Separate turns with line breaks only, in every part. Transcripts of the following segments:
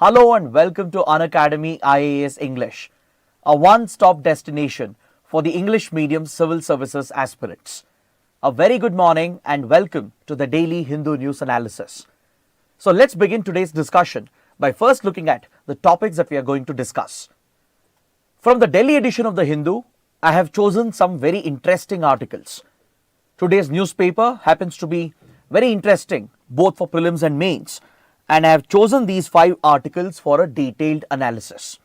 Hello and welcome to Unacademy IAS English, a one-stop destination for the English medium civil services aspirants. A very good morning and welcome to the daily Hindu news analysis. So let's begin today's discussion by first looking at the topics that we are going to discuss. From the Delhi edition of the Hindu, I have chosen some very interesting articles. Today's newspaper happens to be very interesting both for prelims and mains, and I have chosen these 5 articles for a detailed analysis.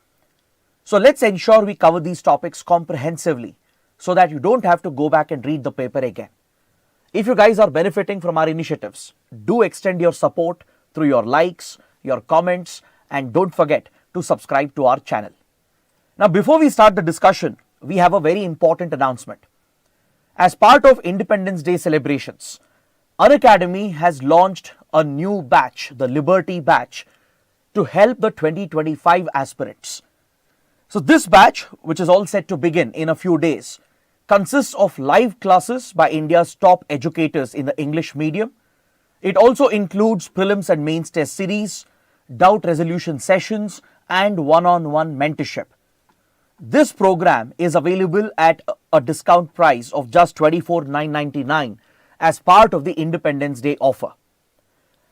So let's ensure we cover these topics comprehensively so that you don't have to go back and read the paper again. If you guys are benefiting from our initiatives, do extend your support through your likes, your comments, and don't forget to subscribe to our channel. Now, before we start the discussion, we have a very important announcement. As part of Independence Day celebrations, Unacademy has launched a new batch, the Liberty batch, to help the 2025 aspirants. So this batch, which is all set to begin in a few days, consists of live classes by India's top educators in the English medium. It also includes prelims and mains test series, doubt resolution sessions, and one-on-one mentorship. This program is available at a discount price of just $24,999 as part of the Independence Day offer.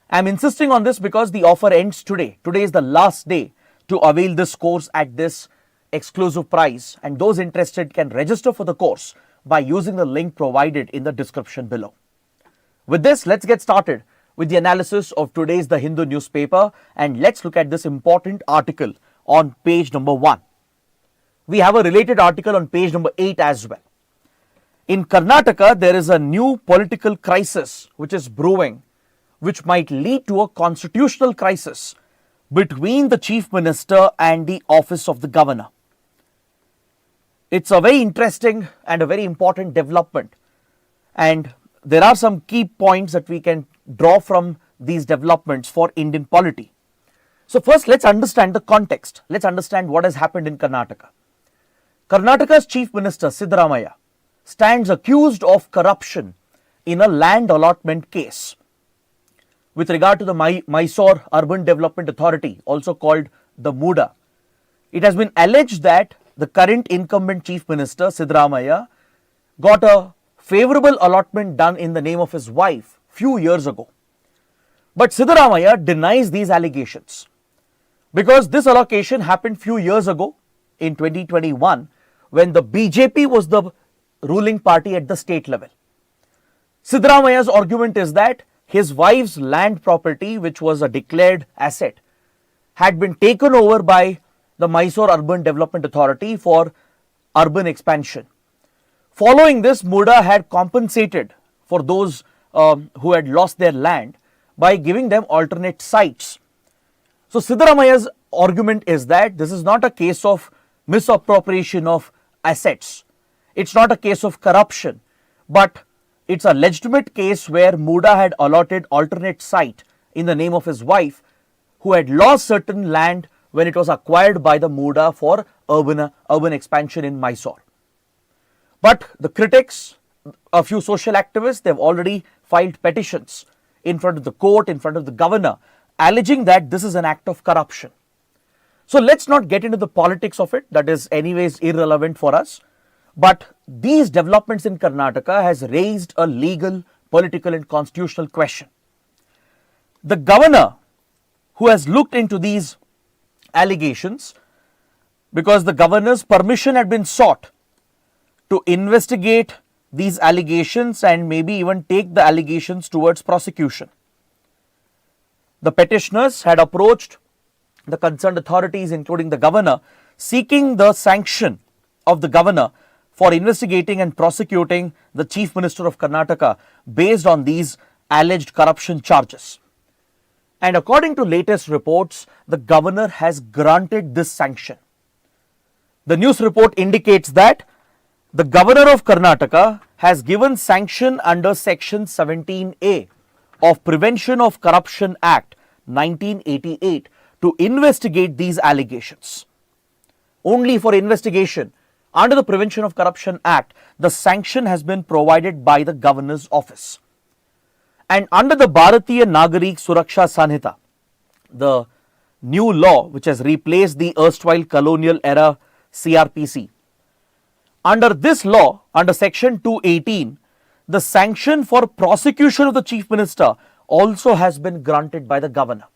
I am insisting on this because the offer ends today. Today is the last day to avail this course at this exclusive price, and those interested can register for the course by using the link provided in the description below. With this, let's get started with the analysis of today's The Hindu newspaper, and let's look at this important article on page number 1. We have a related article on page number 8 as well. In Karnataka, there is a new political crisis which is brewing, which might lead to a constitutional crisis between the Chief Minister and the office of the Governor. It's a very interesting and a very important development, and there are some key points that we can draw from these developments for Indian polity. So first, let's understand the context. Let's understand what has happened in Karnataka. Karnataka's Chief Minister Siddaramaiah stands accused of corruption in a land allotment case with regard to the Mysore Urban Development Authority, also called the MUDA. It has been alleged that the current incumbent Chief Minister Siddaramaiah got a favorable allotment done in the name of his wife few years ago. But Siddaramaiah denies these allegations because this allocation happened few years ago in 2021 when the BJP was the ruling party at the state level. Siddaramaiah's argument is that his wife's land property, which was a declared asset, had been taken over by the Mysore Urban Development Authority for urban expansion. Following this, MUDA had compensated for those who had lost their land by giving them alternate sites. So Siddaramaiah's argument is that this is not a case of misappropriation of assets. It's not a case of corruption, but it's a legitimate case where MUDA had allotted alternate site in the name of his wife, who had lost certain land when it was acquired by the MUDA for urban expansion in Mysore. But the critics, a few social activists, they've already filed petitions in front of the court, in front of the governor, alleging that this is an act of corruption. So let's not get into the politics of it. That is anyways irrelevant for us. But these developments in Karnataka has raised a legal, political and constitutional question. The governor, who has looked into these allegations, because the governor's permission had been sought to investigate these allegations and maybe even take the allegations towards prosecution. The petitioners had approached the concerned authorities, including the governor, seeking the sanction of the governor for investigating and prosecuting the Chief Minister of Karnataka based on these alleged corruption charges. And according to latest reports, the governor has granted this sanction. The news report indicates that the governor of Karnataka has given sanction under section 17A of Prevention of Corruption Act 1988 to investigate these allegations. Only for investigation under the Prevention of Corruption Act, the sanction has been provided by the governor's office. And under the Bharatiya Nagarik Suraksha Sanhita, the new law which has replaced the erstwhile colonial era CRPC. Under this law, under section 218, the sanction for prosecution of the chief minister also has been granted by the governor.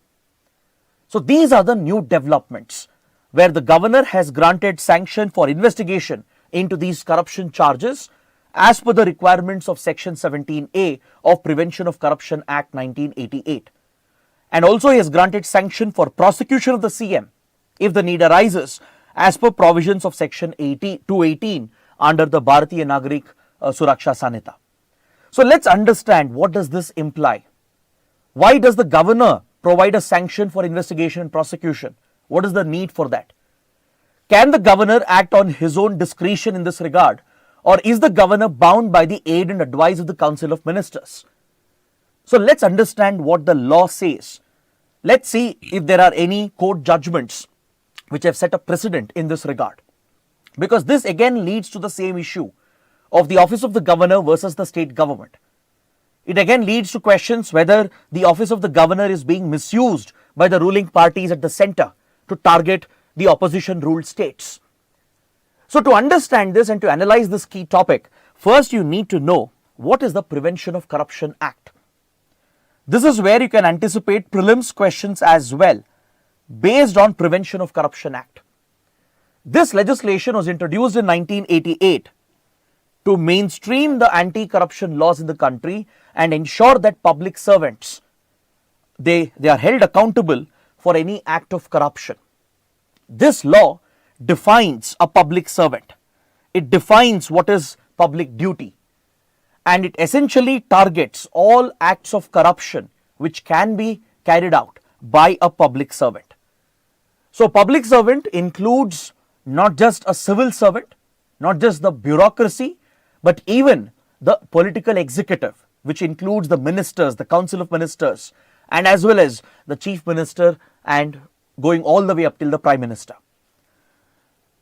So these are the new developments where the governor has granted sanction for investigation into these corruption charges as per the requirements of section 17A of Prevention of Corruption Act 1988. And also he has granted sanction for prosecution of the CM if the need arises as per provisions of section 218 under the Bharatiya Nagarik Suraksha Sanhita. So let's understand, what does this imply? Why does the governor provide a sanction for investigation and prosecution? What is the need for that? Can the governor act on his own discretion in this regard, or is the governor bound by the aid and advice of the Council of Ministers? So let's understand what the law says. Let's see if there are any court judgments which have set a precedent in this regard. Because this again leads to the same issue of the office of the governor versus the state government. It again leads to questions whether the office of the governor is being misused by the ruling parties at the center to target the opposition ruled states. So to understand this and to analyze this key topic, first you need to know what is the Prevention of Corruption Act. This is where you can anticipate prelims questions as well based on Prevention of Corruption Act. This legislation was introduced in 1988 to mainstream the anti-corruption laws in the country and ensure that public servants, they are held accountable for any act of corruption. This law defines a public servant. It defines what is public duty, and it essentially targets all acts of corruption which can be carried out by a public servant. So public servant includes not just a civil servant, not just the bureaucracy, but even the political executive, which includes the ministers, the Council of Ministers, and as well as the Chief Minister and going all the way up till the Prime Minister.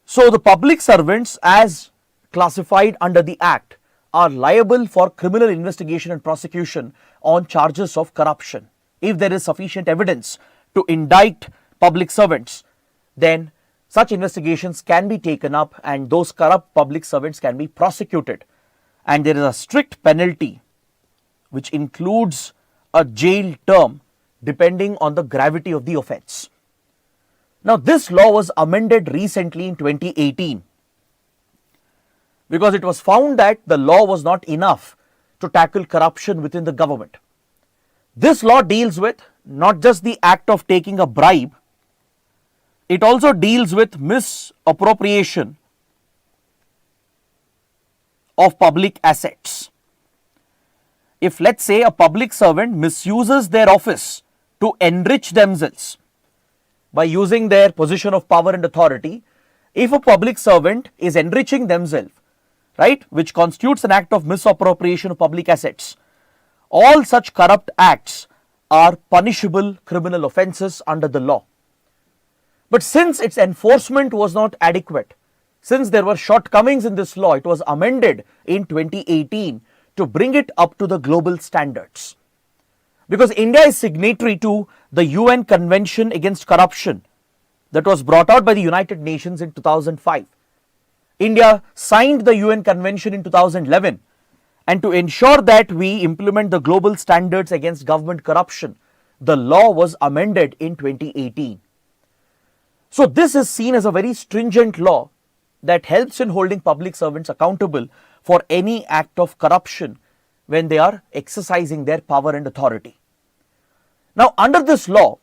So the public servants as classified under the Act are liable for criminal investigation and prosecution on charges of corruption. If there is sufficient evidence to indict public servants, then such investigations can be taken up and those corrupt public servants can be prosecuted. And there is a strict penalty which includes a jail term depending on the gravity of the offence. Now this law was amended recently in 2018 because it was found that the law was not enough to tackle corruption within the government. This law deals with not just the act of taking a bribe, it also deals with misappropriation of public assets. If let's say a public servant misuses their office to enrich themselves by using their position of power and authority, if a public servant is enriching themselves, right, which constitutes an act of misappropriation of public assets, all such corrupt acts are punishable criminal offences under the law. But since its enforcement was not adequate, since there were shortcomings in this law, it was amended in 2018 to bring it up to the global standards. Because India is signatory to the UN Convention Against Corruption that was brought out by the United Nations in 2005. India signed the UN Convention in 2011, and to ensure that we implement the global standards against government corruption, the law was amended in 2018. So this is seen as a very stringent law that helps in holding public servants accountable for any act of corruption when they are exercising their power and authority. Now under this law,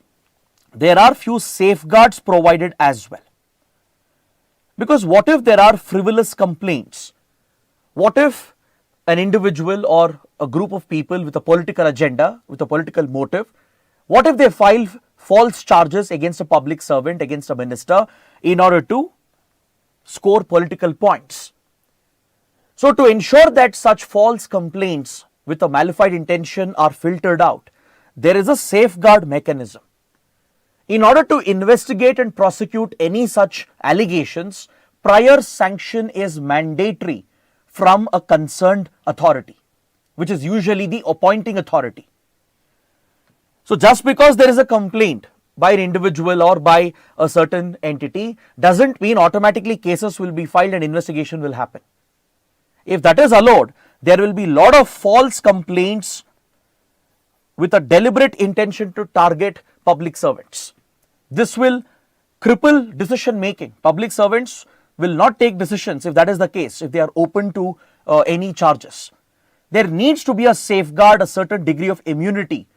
there are few safeguards provided as well. Because what if there are frivolous complaints? What if an individual or a group of people with a political agenda, with a political motive, what if they file false charges against a public servant, against a minister in order to score political points? So to ensure that such false complaints with a malified intention are filtered out, there is a safeguard mechanism. In order to investigate and prosecute any such allegations, prior sanction is mandatory from a concerned authority, which is usually the appointing authority. So just because there is a complaint by an individual or by a certain entity doesn't mean automatically cases will be filed and investigation will happen. If that is allowed, there will be a lot of false complaints with a deliberate intention to target public servants. This will cripple decision making. Public servants will not take decisions if that is the case, if they are open to any charges. There needs to be a safeguard, a certain degree of immunity,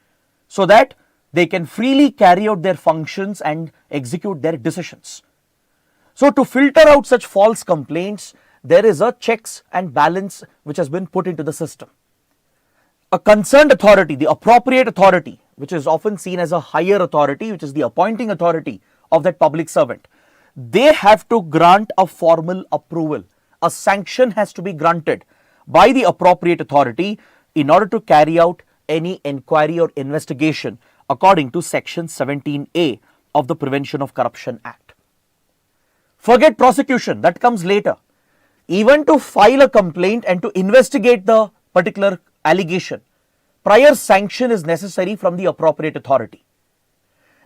so that they can freely carry out their functions and execute their decisions. So to filter out such false complaints, there is a checks and balance which has been put into the system. A concerned authority, the appropriate authority, which is often seen as a higher authority, which is the appointing authority of that public servant, they have to grant a formal approval. A sanction has to be granted by the appropriate authority in order to carry out any inquiry or investigation according to Section 17A of the Prevention of Corruption Act. Forget prosecution, that comes later. Even to file a complaint and to investigate the particular allegation, prior sanction is necessary from the appropriate authority.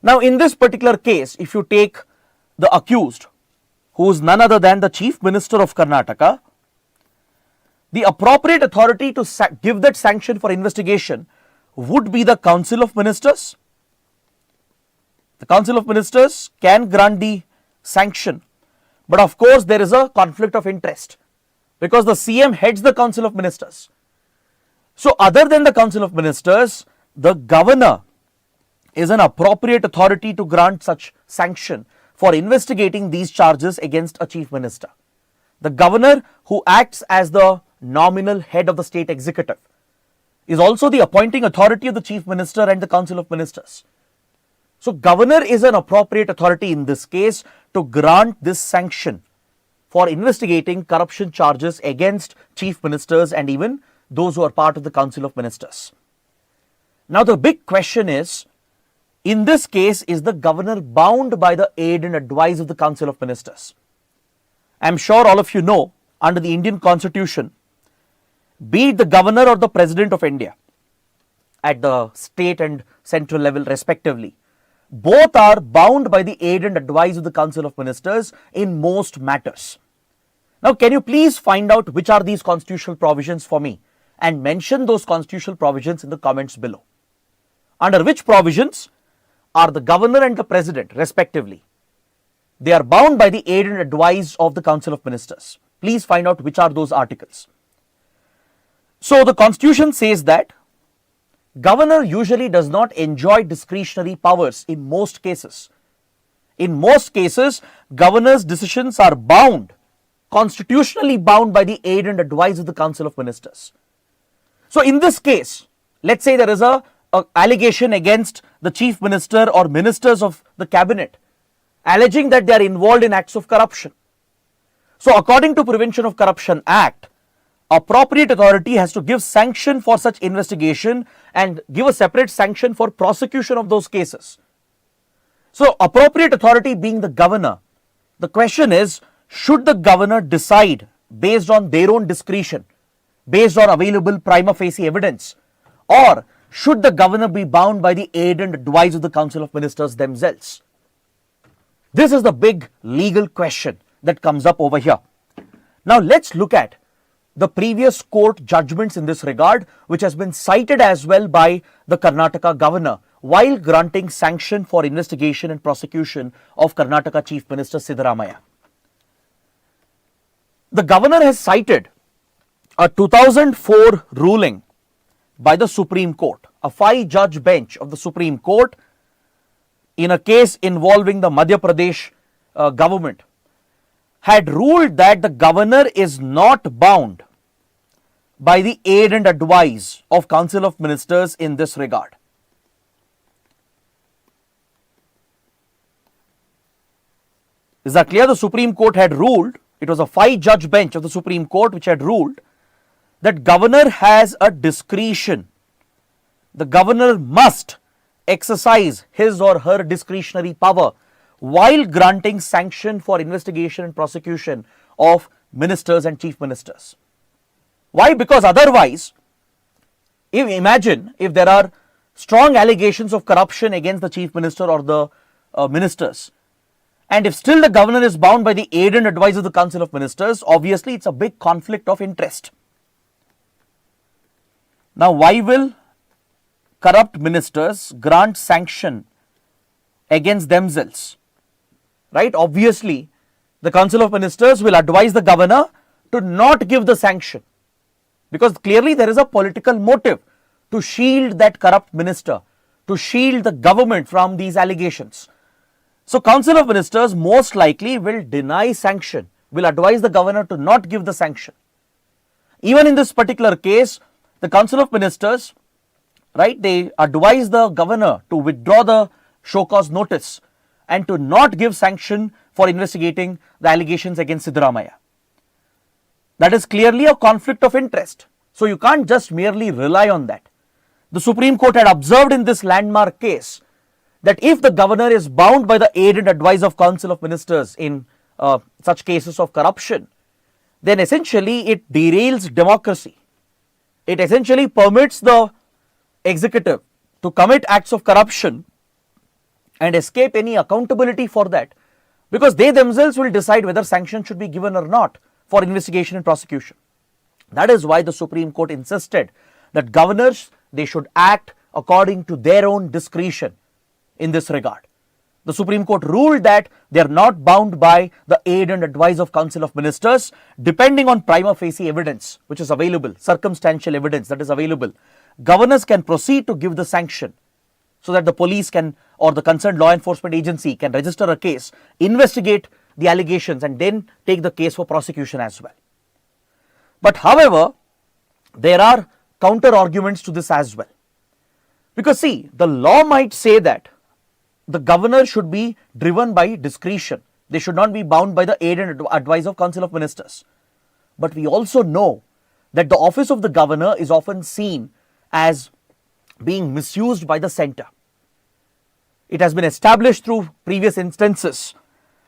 Now, in this particular case, if you take the accused, who is none other than the Chief Minister of Karnataka, the appropriate authority to give that sanction for investigation would be the Council of Ministers. The Council of Ministers can grant the sanction, but of course there is a conflict of interest because the CM heads the Council of Ministers. So other than the Council of Ministers, the Governor is an appropriate authority to grant such sanction for investigating these charges against a Chief Minister. The Governor, who acts as the nominal head of the state executive, is also the appointing authority of the Chief Minister and the Council of Ministers. So Governor is an appropriate authority in this case to grant this sanction for investigating corruption charges against Chief Ministers and even those who are part of the Council of Ministers. Now the big question is, in this case, is the Governor bound by the aid and advice of the Council of Ministers? I am sure all of you know, under the Indian Constitution, be it the Governor or the President of India at the state and central level respectively, both are bound by the aid and advice of the Council of Ministers in most matters. Now, can you please find out which are these constitutional provisions for me and mention those constitutional provisions in the comments below. Under which provisions are the Governor and the President respectively? They are bound by the aid and advice of the Council of Ministers. Please find out which are those articles. So the Constitution says that Governor usually does not enjoy discretionary powers in most cases. In most cases, Governor's decisions are bound, constitutionally bound by the aid and advice of the Council of Ministers. So in this case, let's say there is a allegation against the Chief Minister or ministers of the cabinet, alleging that they are involved in acts of corruption. So according to Prevention of Corruption Act, appropriate authority has to give sanction for such investigation and give a separate sanction for prosecution of those cases. So appropriate authority being the Governor, the question is, should the Governor decide based on their own discretion, based on available prima facie evidence, or should the Governor be bound by the aid and advice of the Council of Ministers themselves? This is the big legal question that comes up over here. Now let's look at the previous court judgments in this regard, which has been cited as well by the Karnataka Governor while granting sanction for investigation and prosecution of Karnataka Chief Minister Siddaramaiah. The Governor has cited a 2004 ruling by the Supreme Court, a 5-judge bench of the Supreme Court in a case involving the Madhya Pradesh government, had ruled that the Governor is not bound by the aid and advice of Council of Ministers in this regard. Is that clear? The Supreme Court had ruled, it was a 5-judge bench of the Supreme Court which had ruled that Governor has a discretion. The Governor must exercise his or her discretionary power while granting sanction for investigation and prosecution of ministers and chief ministers. Why? Because otherwise, imagine if there are strong allegations of corruption against the chief minister or the ministers, and if still the governor is bound by the aid and advice of the council of ministers, obviously it's a big conflict of interest. Now, why will corrupt ministers grant sanction against themselves? Right? Obviously, the council of ministers will advise the governor to not give the sanction, because clearly there is a political motive to shield that corrupt minister, to shield the government from these allegations. So, council of ministers most likely will deny sanction, will advise the governor to not give the sanction. Even in this particular case, the council of ministers, right, they advise the governor to withdraw the show cause notice and to not give sanction for investigating the allegations against Siddaramaiah. That is clearly a conflict of interest. So, you can't just merely rely on that. The Supreme Court had observed in this landmark case that if the governor is bound by the aid and advice of council of ministers in such cases of corruption, then essentially it derails democracy. It essentially permits the executive to commit acts of corruption and escape any accountability for that, because they themselves will decide whether sanction should be given or not for investigation and prosecution. That is why the Supreme Court insisted that governors, they should act according to their own discretion in this regard. The Supreme Court ruled that they are not bound by the aid and advice of council of ministers, depending on prima facie evidence which is available, circumstantial evidence that is available. Governors can proceed to give the sanction so that the police can, or the concerned law enforcement agency can register a case, investigate the allegations and then take the case for prosecution as well. But however, there are counter arguments to this as well. Because see, the law might say that the governor should be driven by discretion. They should not be bound by the aid and advice of council of ministers. But we also know that the office of the governor is often seen as being misused by the centre. It has been established through previous instances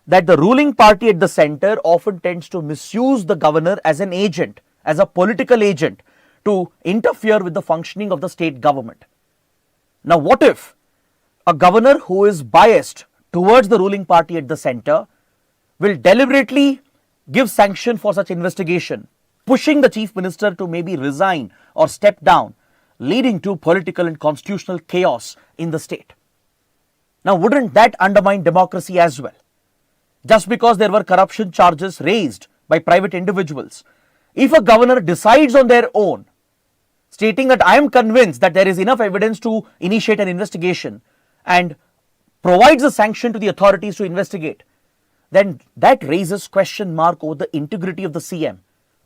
that the ruling party at the centre often tends to misuse the governor as an agent, as a political agent, to interfere with the functioning of the state government. Now, what if a governor who is biased towards the ruling party at the centre will deliberately give sanction for such investigation, pushing the chief minister to maybe resign or step down, leading to political and constitutional chaos in the state? Now, wouldn't that undermine democracy as well? Just because there were corruption charges raised by private individuals, if a governor decides on their own, stating that I am convinced that there is enough evidence to initiate an investigation and provides a sanction to the authorities to investigate, then that raises question mark over the integrity of the CM,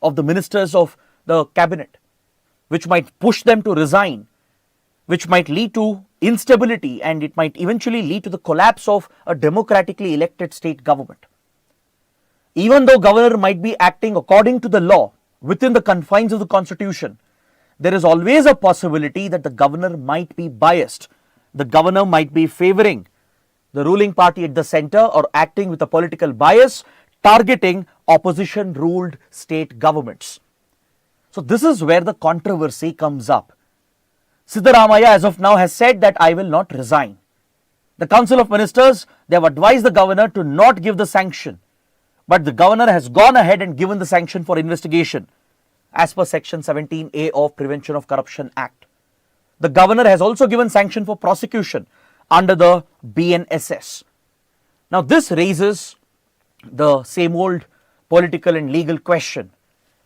of the ministers of the cabinet, which might push them to resign, which might lead to instability, and it might eventually lead to the collapse of a democratically elected state government. Even though governor might be acting according to the law within the confines of the constitution, there is always a possibility that the governor might be biased. The governor might be favoring the ruling party at the centre or acting with a political bias, targeting opposition ruled state governments. So this is where the controversy comes up. Siddaramaiah as of now has said that I will not resign. The council of ministers, they have advised the governor to not give the sanction, but the governor has gone ahead and given the sanction for investigation as per section 17A of Prevention of Corruption Act. The governor has also given sanction for prosecution under the BNSS. Now this raises the same old political and legal question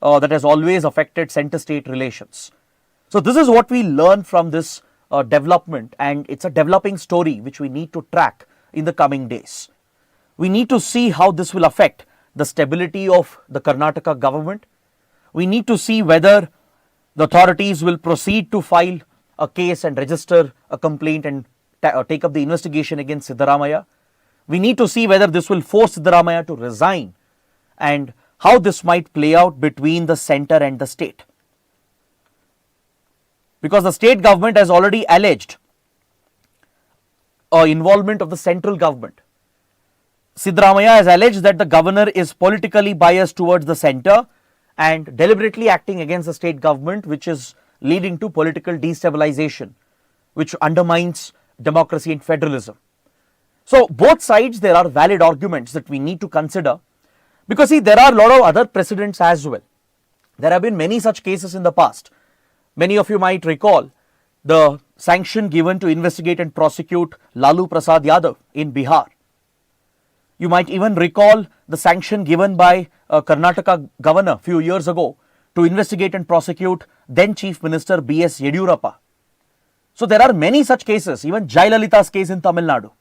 that has always affected center-state relations. So this is what we learn from this development, and it's a developing story which we need to track in the coming days. We need to see how this will affect the stability of the Karnataka government. We need to see whether the authorities will proceed to file a case and register a complaint and take up the investigation against Siddaramaiah. We need to see whether this will force Siddaramaiah to resign and how this might play out between the centre and the state. Because the state government has already alleged involvement of the central government. Siddaramaiah has alleged that the governor is politically biased towards the centre and deliberately acting against the state government, which is leading to political destabilization, which undermines democracy and federalism. So both sides, there are valid arguments that we need to consider, because see, there are a lot of other precedents as well. There have been many such cases in the past. Many of you might recall the sanction given to investigate and prosecute Lalu Prasad Yadav in Bihar. You might even recall the sanction given by Karnataka governor a few years ago to investigate and prosecute then Chief Minister B.S. Yediyurappa. So there are many such cases, even Jayalalitha's case in Tamil Nadu.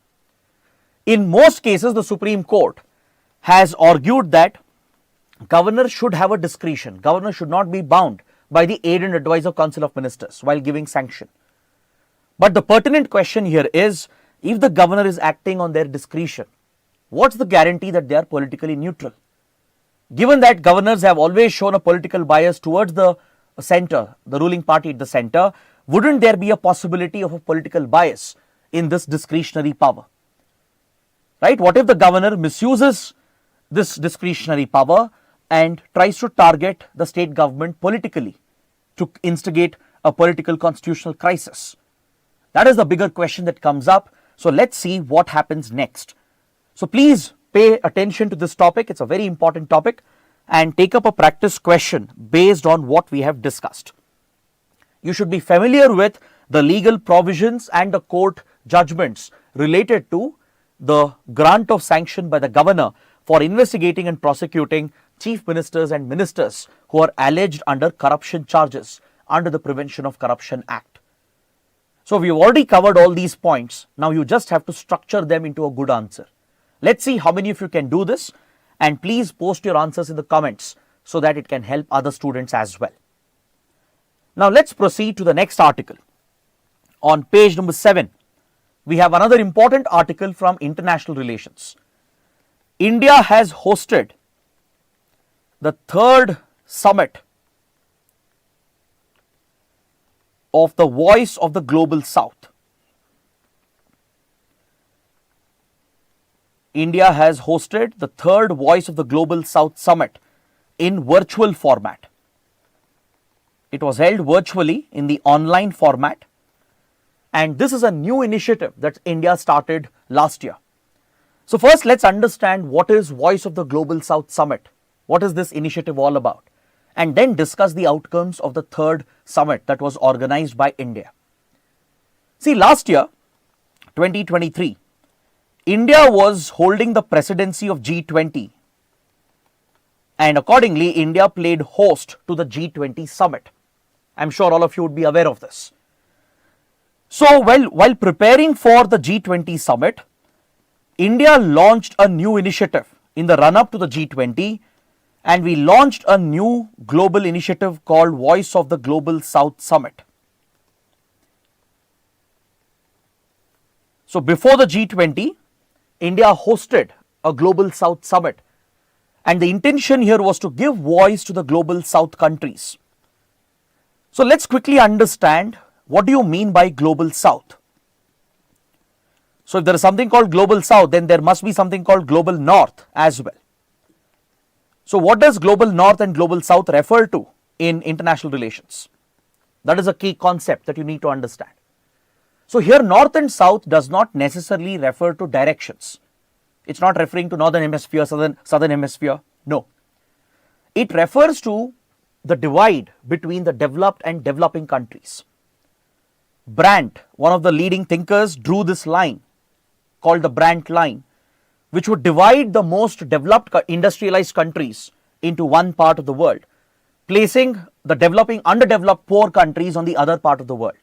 In most cases, the Supreme Court has argued that governor should have a discretion. Governor should not be bound by the aid and advice of Council of Ministers while giving sanction. But the pertinent question here is, if the governor is acting on their discretion, what's the guarantee that they are politically neutral? Given that governors have always shown a political bias towards the center, the ruling party at the center, wouldn't there be a possibility of a political bias in this discretionary power? Right? What if the governor misuses this discretionary power and tries to target the state government politically to instigate a political constitutional crisis? That is the bigger question that comes up. So let's see what happens next. So please pay attention to this topic. It's a very important topic, and take up a practice question based on what we have discussed. You should be familiar with the legal provisions and the court judgments related to the grant of sanction by the governor for investigating and prosecuting chief ministers and ministers who are alleged under corruption charges under the Prevention of Corruption Act. So we've already covered all these points. Now you just have to structure them into a good answer. Let's see how many of you can do this, and please post your answers in the comments so that it can help other students as well. Now let's proceed to the next article. On page number 7, we have another important article from International Relations. India has hosted the third summit of the Voice of the Global South. India has hosted the third Voice of the Global South Summit in virtual format. It was held virtually in the online format, and this is a new initiative that India started last year. So first, let's understand what is Voice of the Global South Summit. What is this initiative all about? And then discuss the outcomes of the third summit that was organized by India. See, last year, 2023, India was holding the presidency of G20, and accordingly, India played host to the G20 summit. I'm sure all of you would be aware of this. So, while preparing for the G20 summit, India launched a new initiative in the run-up to the G20, and we launched a new global initiative called Voice of the Global South Summit. So, before the G20, India hosted a Global South Summit, and the intention here was to give voice to the Global South countries. So let's quickly understand, what do you mean by Global South? So if there is something called Global South, then there must be something called Global North as well. So what does Global North and Global South refer to in international relations? That is a key concept that you need to understand. So here North and South does not necessarily refer to directions. It's not referring to Northern Hemisphere, Southern Hemisphere. No. It refers to the divide between the developed and developing countries. Brandt, one of the leading thinkers, drew this line called the Brandt line, which would divide the most developed industrialized countries into one part of the world, placing the developing, underdeveloped poor countries on the other part of the world.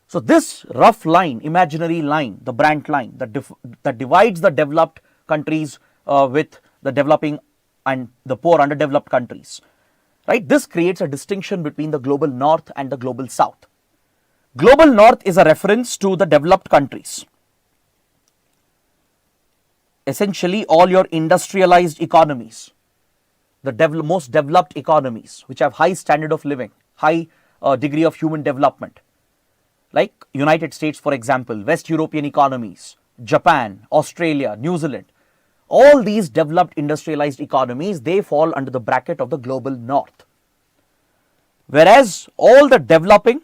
So this rough line, imaginary line, the Brandt line, that divides the developed countries with the developing and the poor underdeveloped countries, right? This creates a distinction between the Global North and the Global South. Global North is a reference to the developed countries. Essentially all your industrialized economies, the most developed economies which have high standard of living, high degree of human development, like United States, for example, West European economies, Japan, Australia, New Zealand. All these developed industrialized economies, they fall under the bracket of the Global North. Whereas all the developing,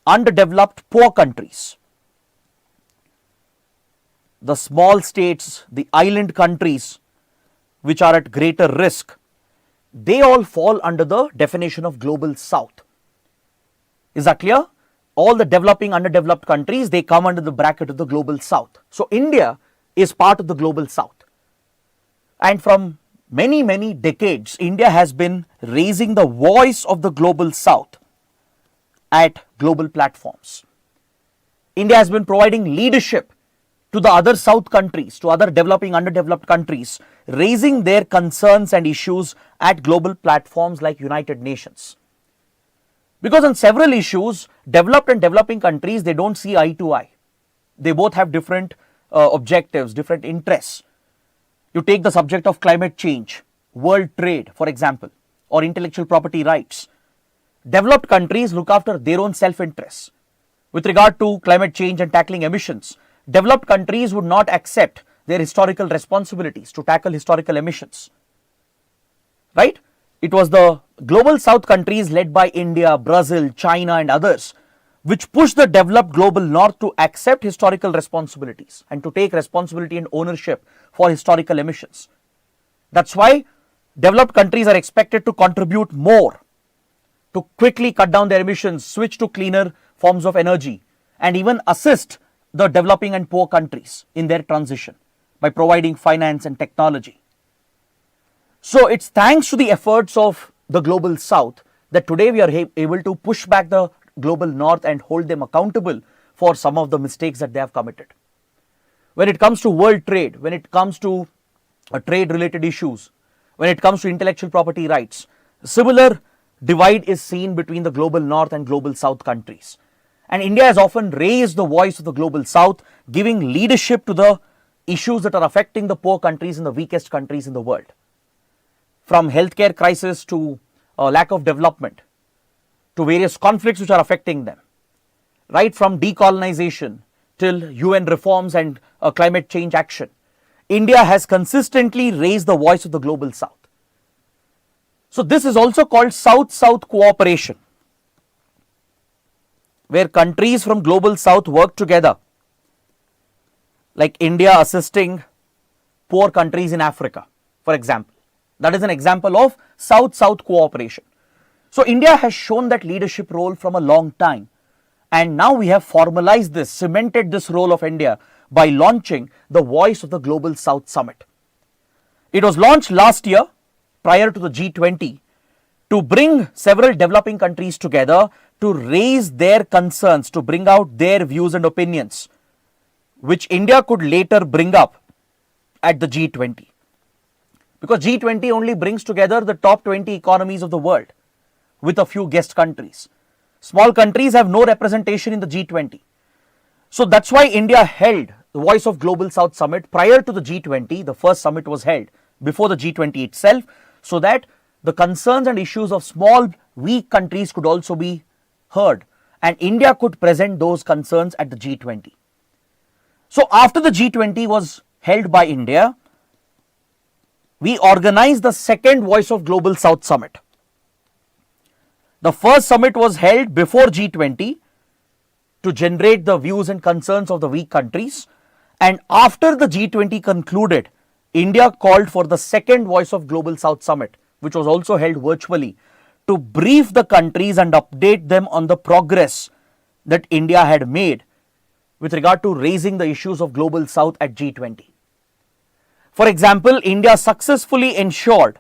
underdeveloped poor countries, the small states, the island countries which are at greater risk, they all fall under the definition of global south. Is that clear? All the developing, underdeveloped countries, they come under the bracket of the global south. So India is part of the global south. And from many decades, India has been raising the voice of the global south at global platforms. India has been providing leadership to the other south countries, to other developing, underdeveloped countries, raising their concerns and issues at global platforms like United Nations. Because on several issues, developed and developing countries, they don't see eye to eye. They both have different objectives, different interests. You take the subject of climate change, world trade, for example, or intellectual property rights. Developed countries look after their own self-interests. With regard to climate change and tackling emissions, developed countries would not accept their historical responsibilities to tackle historical emissions. Right? It was the global south countries led by India, Brazil, China and others which pushed the developed global north to accept historical responsibilities and to take responsibility and ownership for historical emissions. That's why developed countries are expected to contribute more to quickly cut down their emissions, switch to cleaner forms of energy, and even assist the developing and poor countries in their transition by providing finance and technology. So it's thanks to the efforts of the global south that today we are able to push back the global north and hold them accountable for some of the mistakes that they have committed. When it comes to world trade, when it comes to trade related issues, when it comes to intellectual property rights, similar divide is seen between the global north and global south countries. And India has often raised the voice of the global south, giving leadership to the issues that are affecting the poor countries and the weakest countries in the world. From healthcare crisis to lack of development, to various conflicts which are affecting them, right from decolonization till UN reforms and climate change action, India has consistently raised the voice of the global south. So this is also called South-South cooperation, where countries from global south work together, like India assisting poor countries in Africa, for example. That is an example of South-South cooperation. So India has shown that leadership role from a long time, and now we have formalized this, cemented this role of India by launching the Voice of the Global South Summit. It was launched last year prior to the G20 to bring several developing countries together to raise their concerns, to bring out their views and opinions, which India could later bring up at the G20. Because G20 only brings together the top 20 economies of the world with a few guest countries. Small countries have no representation in the G20. So that's why India held the Voice of Global South Summit prior to the G20. The first summit was held before the G20 itself, so that the concerns and issues of small, weak countries could also be heard, and India could present those concerns at the G20. So after the G20 was held by India, we organized the second Voice of Global South Summit. The first summit was held before G20 to generate the views and concerns of the weak countries, and after the G20 concluded, India called for the second Voice of Global South Summit, which was also held virtually, to brief the countries and update them on the progress that India had made with regard to raising the issues of Global South at G20. For example, India successfully ensured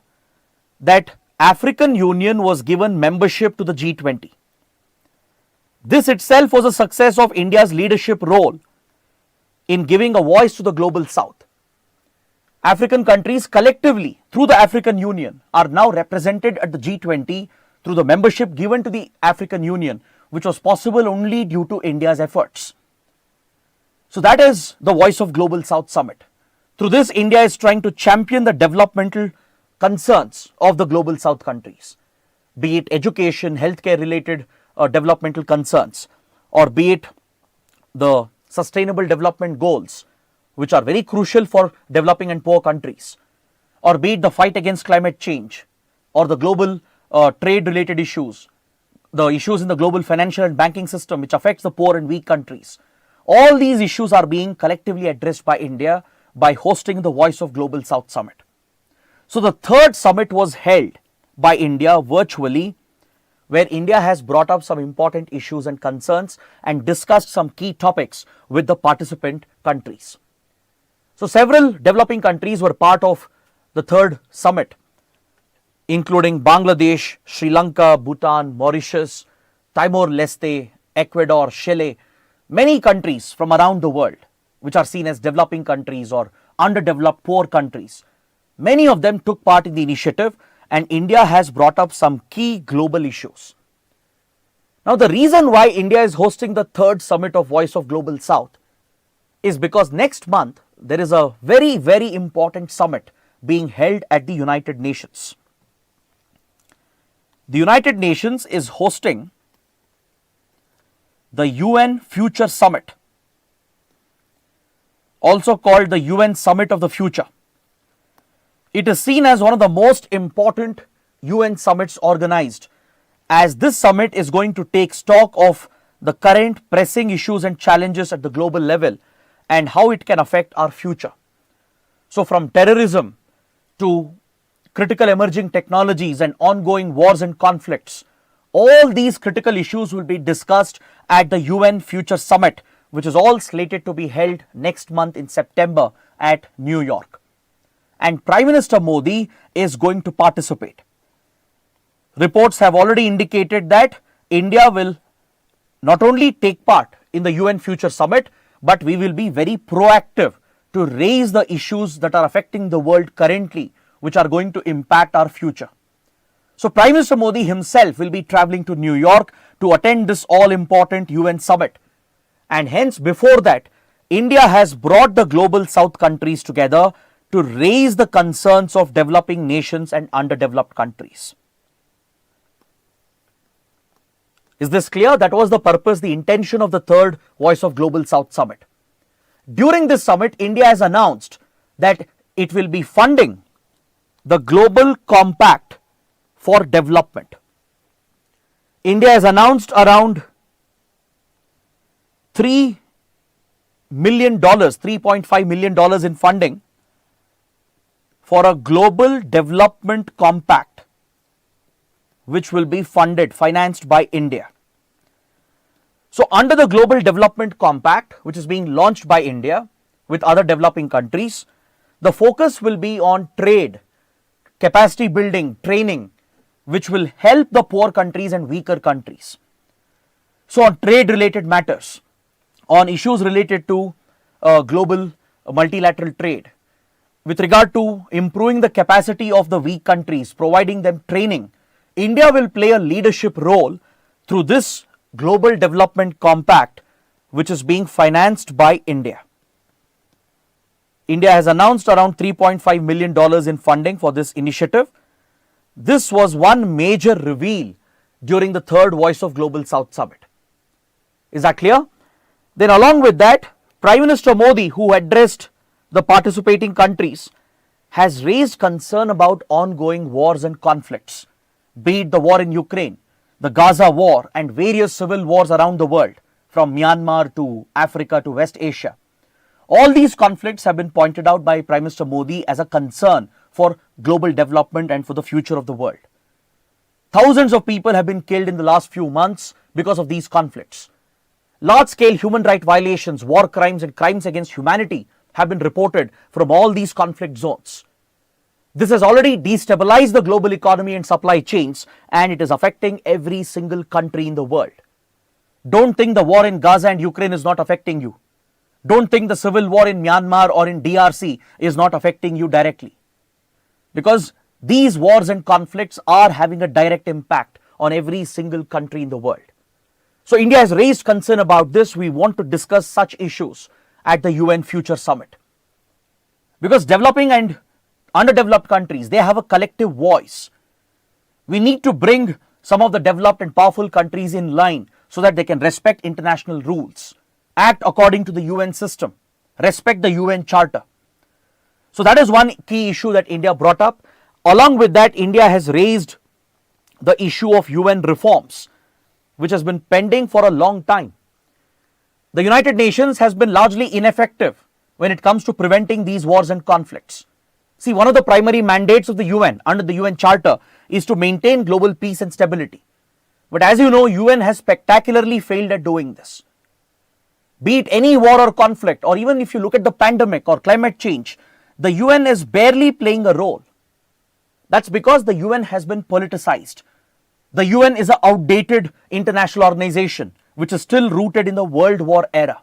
that African Union was given membership to the G20. This itself was a success of India's leadership role in giving a voice to the Global South. African countries collectively, through the African Union, are now represented at the G20 through the membership given to the African Union, which was possible only due to India's efforts. So that is the Voice of Global South Summit. Through this, India is trying to champion the developmental concerns of the Global South countries, be it education, healthcare related developmental concerns, or be it the sustainable development goals, which are very crucial for developing and poor countries, or be it the fight against climate change, or the global trade related issues, the issues in the global financial and banking system which affects the poor and weak countries. All these issues are being collectively addressed by India by hosting the Voice of Global South Summit. So the third summit was held by India virtually, where India has brought up some important issues and concerns and discussed some key topics with the participant countries. So several developing countries were part of the third summit, including Bangladesh, Sri Lanka, Bhutan, Mauritius, Timor-Leste, Ecuador, Chile, many countries from around the world which are seen as developing countries or underdeveloped poor countries. Many of them took part in the initiative, and India has brought up some key global issues. Now, the reason why India is hosting the third summit of Voice of Global South is because next month there is a very, very important summit being held at the United Nations. The United Nations is hosting the UN Future Summit, also called the UN Summit of the Future. It is seen as one of the most important UN summits organized, as this summit is going to take stock of the current pressing issues and challenges at the global level and how it can affect our future. So from terrorism to critical emerging technologies and ongoing wars and conflicts, all these critical issues will be discussed at the UN Future Summit, which is all slated to be held next month in September at New York. And Prime Minister Modi is going to participate. Reports have already indicated that India will not only take part in the UN Future Summit, but we will be very proactive to raise the issues that are affecting the world currently, which are going to impact our future. So Prime Minister Modi himself will be traveling to New York to attend this all-important UN summit. And hence, before that, India has brought the global South countries together to raise the concerns of developing nations and underdeveloped countries. Is this clear? That was the purpose, the intention of the third Voice of Global South Summit. During this summit, India has announced that it will be funding the Global Compact for Development. India has announced around $3 million, $3.5 million in funding for a Global Development Compact, which will be financed by India. So under the Global Development Compact, which is being launched by India with other developing countries, the focus will be on trade, capacity building, training, which will help the poor countries and weaker countries. So on trade related matters, on issues related to global multilateral trade, with regard to improving the capacity of the weak countries, providing them training, India will play a leadership role through this Global Development Compact, which is being financed by India. India has announced around $3.5 million in funding for this initiative. This was one major reveal during the third Voice of Global South Summit. Is that clear? Then along with that, Prime Minister Modi, who addressed the participating countries, has raised concern about ongoing wars and conflicts, be it the war in Ukraine, the Gaza war, and various civil wars around the world, from Myanmar to Africa to West Asia. All these conflicts have been pointed out by Prime Minister Modi as a concern for global development and for the future of the world. Thousands of people have been killed in the last few months because of these conflicts. Large-scale human rights violations, war crimes and crimes against humanity have been reported from all these conflict zones. This has already destabilized the global economy and supply chains, and it is affecting every single country in the world. Don't think the war in Gaza and Ukraine is not affecting you. Don't think the civil war in Myanmar or in DRC is not affecting you directly. Because these wars and conflicts are having a direct impact on every single country in the world. So India has raised concern about this. We want to discuss such issues at the UN Future Summit. Because developing and underdeveloped countries, they have a collective voice. We need to bring some of the developed and powerful countries in line so that they can respect international rules, act according to the UN system, respect the UN Charter. So that is one key issue that India brought up. Along with that, India has raised the issue of UN reforms, which has been pending for a long time. The United Nations has been largely ineffective when it comes to preventing these wars and conflicts. See, one of the primary mandates of the UN under the UN Charter is to maintain global peace and stability. But as you know, UN has spectacularly failed at doing this. Be it any war or conflict, or even if you look at the pandemic or climate change, the UN is barely playing a role. That's because the UN has been politicized. The UN is an outdated international organization which is still rooted in the World War era.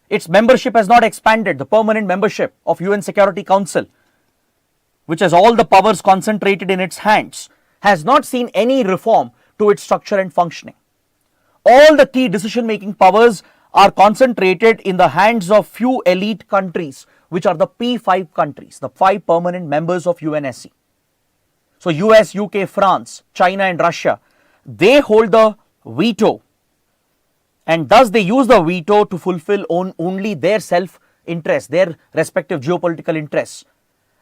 Its membership has not expanded. The permanent membership of UN Security Council, which has all the powers concentrated in its hands, has not seen any reform to its structure and functioning. All the key decision-making powers are concentrated in the hands of few elite countries, which are the P5 countries, the 5 permanent members of UNSC. So US, UK, France, China and Russia, they hold the veto, and thus they use the veto to fulfill only their self-interest, their respective geopolitical interests.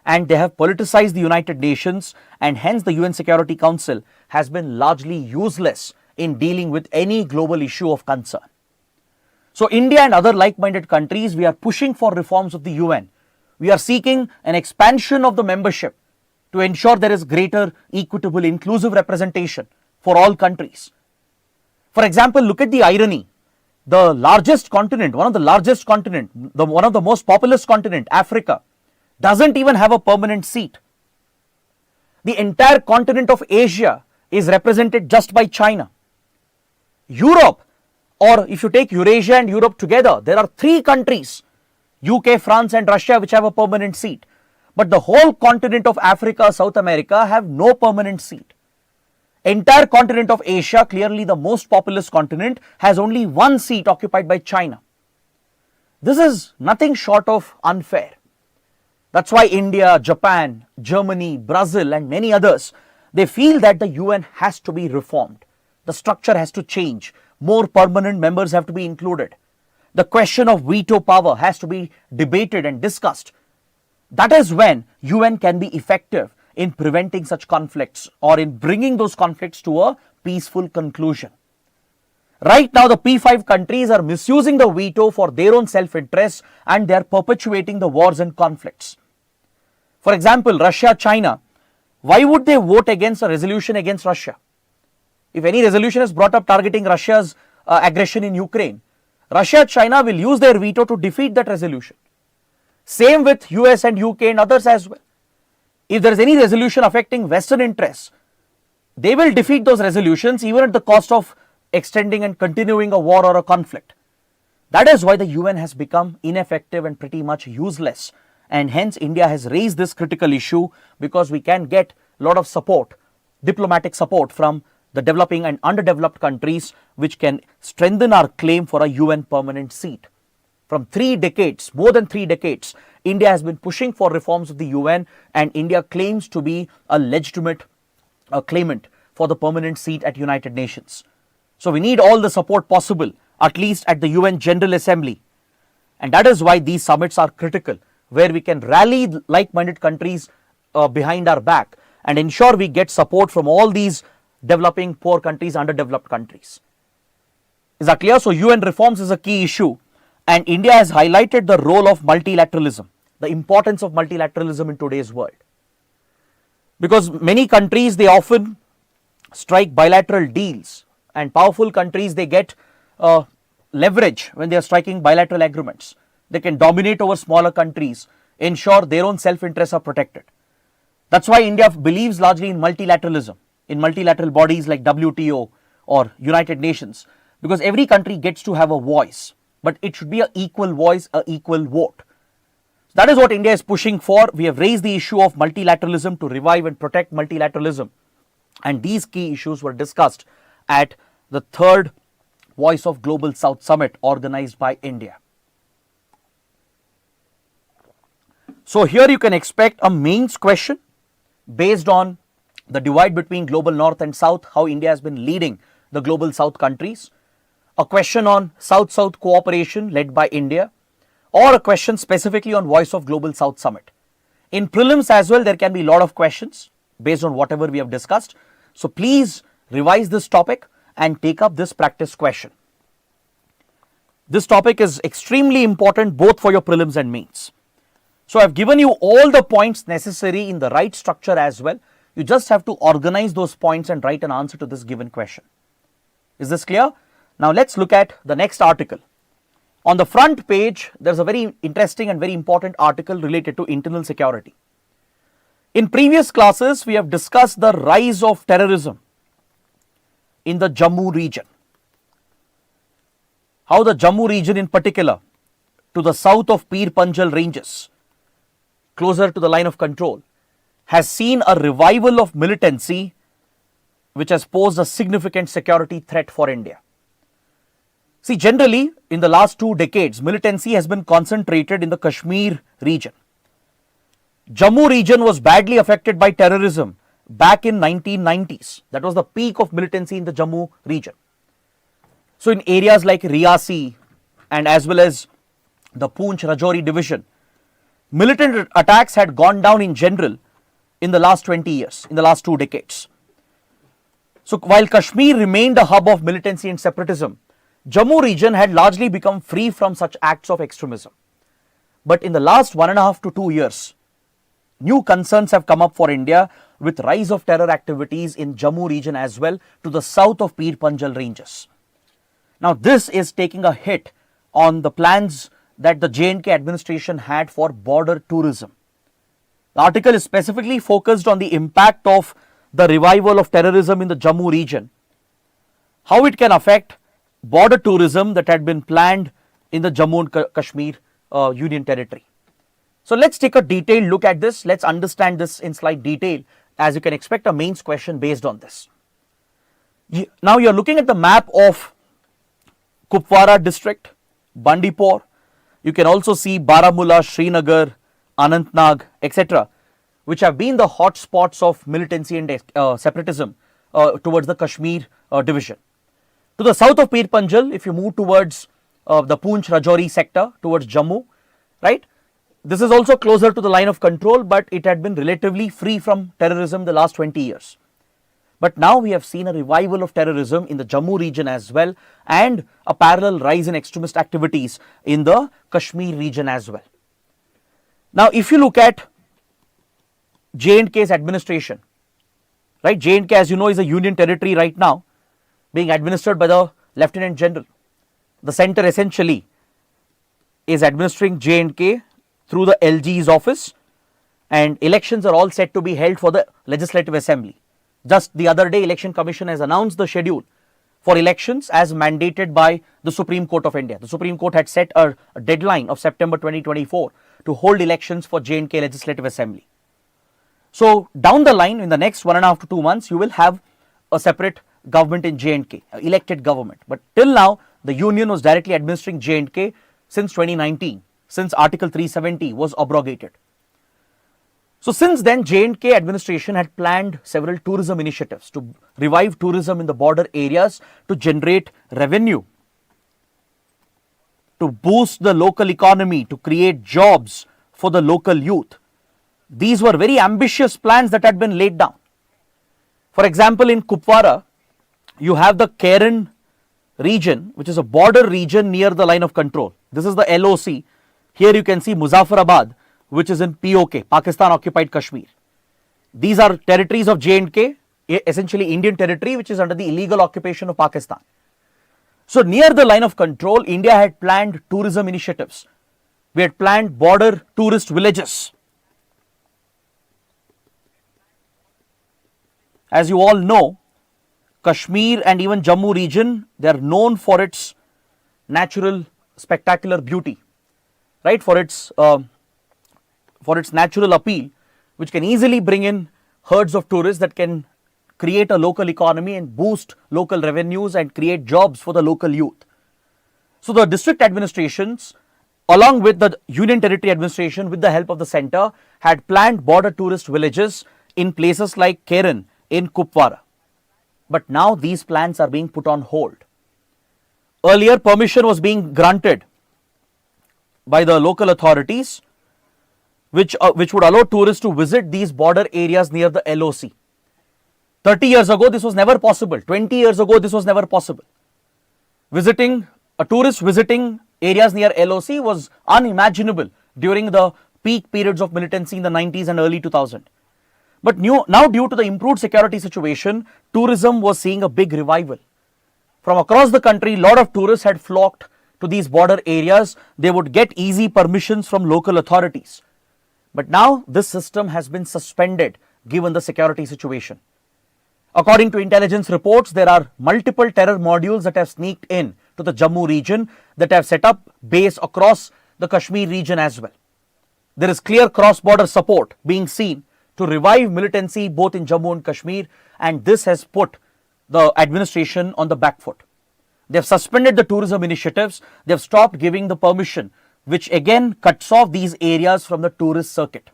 And they have politicized the United Nations, and hence the UN Security Council has been largely useless in dealing with any global issue of concern. So India and other like-minded countries, we are pushing for reforms of the UN. We are seeking an expansion of the membership to ensure there is greater equitable, inclusive representation for all countries. For example, look at the irony. The largest continent, one of the largest continent, one of the most populous continent, Africa, doesn't even have a permanent seat. The entire continent of Asia is represented just by China. Europe, or if you take Eurasia and Europe together, there are 3 countries, UK, France and Russia, which have a permanent seat. But the whole continent of Africa, South America have no permanent seat. Entire continent of Asia, clearly the most populous continent, has only 1 seat occupied by China. This is nothing short of unfair. That's why India, Japan, Germany, Brazil and many others, they feel that the UN has to be reformed. The structure has to change. More permanent members have to be included. The question of veto power has to be debated and discussed. That is when UN can be effective in preventing such conflicts or in bringing those conflicts to a peaceful conclusion. Right now, the P5 countries are misusing the veto for their own self-interest, and they are perpetuating the wars and conflicts. For example, Russia, China, why would they vote against a resolution against Russia? If any resolution is brought up targeting Russia's aggression in Ukraine, Russia, China will use their veto to defeat that resolution. Same with US and UK and others as well. If there is any resolution affecting Western interests, they will defeat those resolutions even at the cost of extending and continuing a war or a conflict. That is why the UN has become ineffective and pretty much useless, and hence India has raised this critical issue because we can get a lot of support, diplomatic support from the developing and underdeveloped countries, which can strengthen our claim for a UN permanent seat. From 3 decades, more than 3 decades, India has been pushing for reforms of the UN, and India claims to be a legitimate claimant for the permanent seat at United Nations. So we need all the support possible, at least at the UN General Assembly. And that is why these summits are critical, where we can rally like-minded countries behind our back and ensure we get support from all these developing poor countries, underdeveloped countries. Is that clear? So UN reforms is a key issue, and India has highlighted the role of multilateralism, the importance of multilateralism in today's world. Because many countries, they often strike bilateral deals, and powerful countries, they get leverage when they are striking bilateral agreements. They can dominate over smaller countries, ensure their own self-interests are protected. That's why India believes largely in multilateralism, in multilateral bodies like WTO or United Nations, because every country gets to have a voice, but it should be an equal voice, an equal vote. That is what India is pushing for. We have raised the issue of multilateralism to revive and protect multilateralism, and these key issues were discussed at the 3rd Voice of Global South Summit organized by India. So here you can expect a mains question based on the divide between global north and south, how India has been leading the global south countries, a question on South-South cooperation led by India, or a question specifically on Voice of Global South Summit. In prelims as well, there can be a lot of questions based on whatever we have discussed. So please revise this topic and take up this practice question. This topic is extremely important both for your prelims and mains. So I've given you all the points necessary in the right structure as well. You just have to organize those points and write an answer to this given question. Is this clear? Now let's look at the next article. On the front page, there's a very interesting and very important article related to internal security. In previous classes, we have discussed the rise of terrorism in the Jammu region. How the Jammu region in particular, to the south of Pir Panjal ranges, closer to the line of control, has seen a revival of militancy which has posed a significant security threat for India. See, generally, in the last 2 decades, militancy has been concentrated in the Kashmir region. Jammu region was badly affected by terrorism back in 1990s. That was the peak of militancy in the Jammu region. So in areas like Riyasi and as well as the Poonch Rajouri division, militant attacks had gone down in general in the last 20 years, in the last 2 decades. So while Kashmir remained a hub of militancy and separatism, Jammu region had largely become free from such acts of extremism. But in the last 1.5 to 2 years, new concerns have come up for India with rise of terror activities in Jammu region as well to the south of Pir Panjal ranges. Now this is taking a hit on the plans that the J&K administration had for border tourism. The article is specifically focused on the impact of the revival of terrorism in the Jammu region, how it can affect border tourism that had been planned in the Jammu and Kashmir Union Territory. So let's take a detailed look at this. Let's understand this in slight detail, as you can expect a mains question based on this. Now you're looking at the map of Kupwara district, Bandipur. You can also see Baramulla, Srinagar, Anantnag, etc., which have been the hot spots of militancy and separatism towards the Kashmir division. To the south of Pir Panjal, if you move towards the Poonch Rajouri sector, towards Jammu, right? This is also closer to the line of control, but it had been relatively free from terrorism the last 20 years. But now we have seen a revival of terrorism in the Jammu region as well, and a parallel rise in extremist activities in the Kashmir region as well. Now if you look at J&K's administration, right? J&K, as you know, is a union territory right now, being administered by the Lieutenant General. The center essentially is administering J&K through the LG's office, and elections are all set to be held for the Legislative Assembly. Just the other day, Election Commission has announced the schedule for elections as mandated by the Supreme Court of India. The Supreme Court had set a deadline of September 2024 to hold elections for J&K Legislative Assembly. So down the line, in the next 1.5 to 2 months, you will have a separate government in J&K, elected government. But till now, the union was directly administering J&K since 2019, since Article 370 was abrogated. So since then, J&K administration had planned several tourism initiatives to revive tourism in the border areas, to generate revenue, to boost the local economy, to create jobs for the local youth. These were very ambitious plans that had been laid down. For example, in Kupwara, you have the Keren region, which is a border region near the line of control. This is the LOC. Here you can see Muzaffarabad, which is in POK, Pakistan occupied Kashmir. These are territories of J&K, essentially Indian territory, which is under the illegal occupation of Pakistan. So near the line of control, India had planned tourism initiatives. We had planned border tourist villages. As you all know, Kashmir and even Jammu region, they are known for its natural spectacular beauty, right? For its natural appeal, which can easily bring in herds of tourists that can create a local economy and boost local revenues and create jobs for the local youth. So the district administrations, along with the Union Territory administration, with the help of the center, had planned border tourist villages in places like Keren in Kupwara. But now these plans are being put on hold. Earlier, permission was being granted by the local authorities, which would allow tourists to visit these border areas near the LOC. 30 years ago, this was never possible. 20 years ago, this was never possible. A tourist visiting areas near LOC was unimaginable during the peak periods of militancy in the 90s and early 2000s. But now, due to the improved security situation, tourism was seeing a big revival. From across the country, a lot of tourists had flocked to these border areas. They would get easy permissions from local authorities. But now, this system has been suspended given the security situation. According to intelligence reports, there are multiple terror modules that have sneaked in to the Jammu region that have set up base across the Kashmir region as well. There is clear cross-border support being seen to revive militancy both in Jammu and Kashmir, and this has put the administration on the back foot. They have suspended the tourism initiatives. They have stopped giving the permission, which again cuts off these areas from the tourist circuit.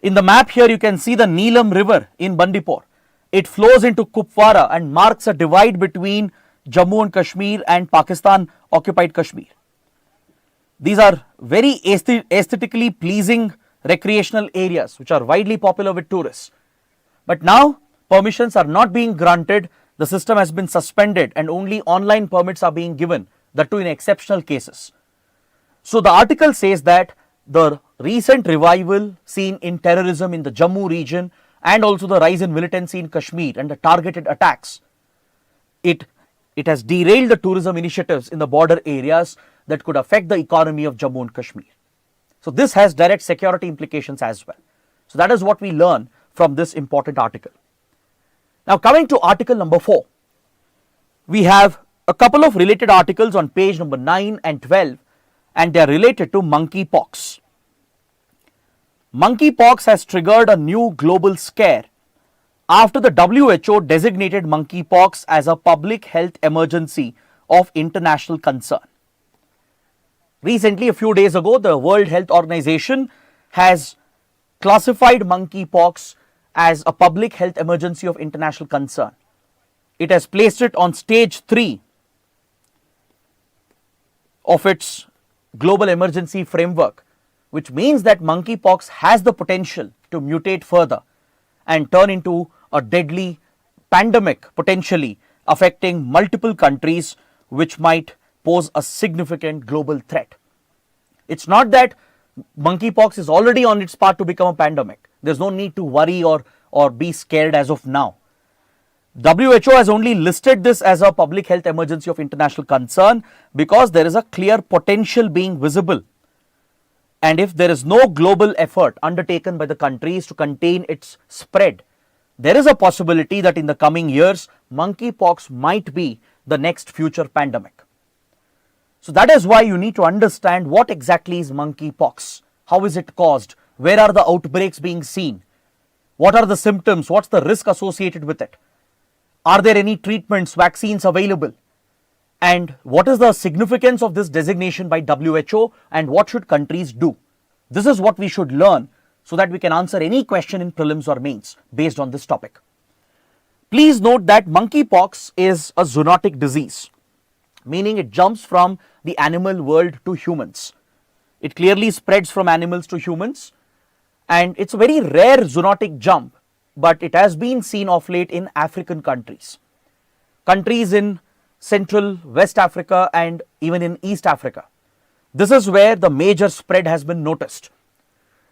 In the map here, you can see the Neelam River in Bandipur. It flows into Kupwara and marks a divide between Jammu and Kashmir and Pakistan occupied Kashmir. These are very aesthetically pleasing recreational areas which are widely popular with tourists. But now permissions are not being granted. The system has been suspended and only online permits are being given, that too in exceptional cases. So the article says that the recent revival seen in terrorism in the Jammu region and also the rise in militancy in Kashmir and the targeted attacks, it has derailed the tourism initiatives in the border areas that could affect the economy of Jammu and Kashmir. So this has direct security implications as well. So that is what we learn from this important article. Now coming to article number 4, we have a couple of related articles on page number 9 and 12, and they are related to monkeypox. Monkeypox has triggered a new global scare after the WHO designated monkeypox as a public health emergency of international concern. Recently, a few days ago, the World Health Organization has classified monkeypox as a public health emergency of international concern. It has placed it on stage 3 of its global emergency framework, which means that monkeypox has the potential to mutate further and turn into a deadly pandemic, potentially affecting multiple countries, which might pose a significant global threat. It's not that monkeypox is already on its path to become a pandemic. There's no need to worry or be scared as of now. WHO has only listed this as a public health emergency of international concern because there is a clear potential being visible. And if there is no global effort undertaken by the countries to contain its spread, there is a possibility that in the coming years, monkeypox might be the next future pandemic. So that is why you need to understand what exactly is monkeypox. How is it caused? Where are the outbreaks being seen? What are the symptoms? What's the risk associated with it? Are there any treatments, vaccines available? And what is the significance of this designation by WHO and what should countries do? This is what we should learn so that we can answer any question in prelims or mains based on this topic. Please note that monkeypox is a zoonotic disease, meaning it jumps from the animal world to humans. It clearly spreads from animals to humans, and it's a very rare zoonotic jump, but it has been seen of late in African countries. Countries in Central, West Africa and even in East Africa. This is where the major spread has been noticed.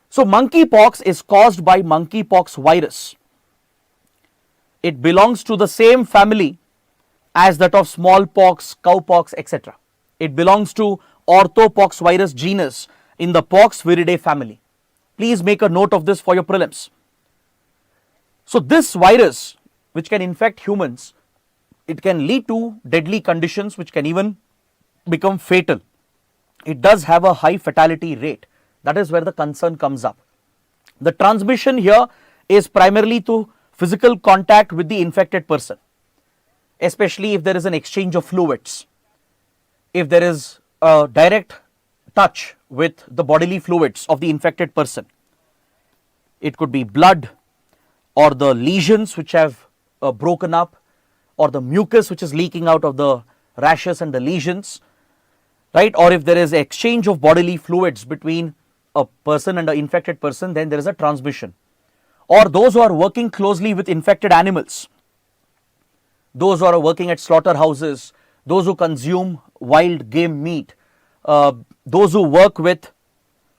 So monkeypox is caused by monkeypox virus. It belongs to the same family as that of smallpox, cowpox, etc. It belongs to orthopox virus genus in the Poxviridae family. Please make a note of this for your prelims. So this virus, which can infect humans, it can lead to deadly conditions which can even become fatal. It does have a high fatality rate. That is where the concern comes up. The transmission here is primarily through physical contact with the infected person, especially if there is an exchange of fluids. If there is a direct touch with the bodily fluids of the infected person, it could be blood or the lesions which have broken up, or the mucus which is leaking out of the rashes and the lesions, right? Or if there is exchange of bodily fluids between a person and an infected person, then there is a transmission. or those who are working closely with infected animals, those who are working at slaughterhouses, those who consume wild game meat, those who work with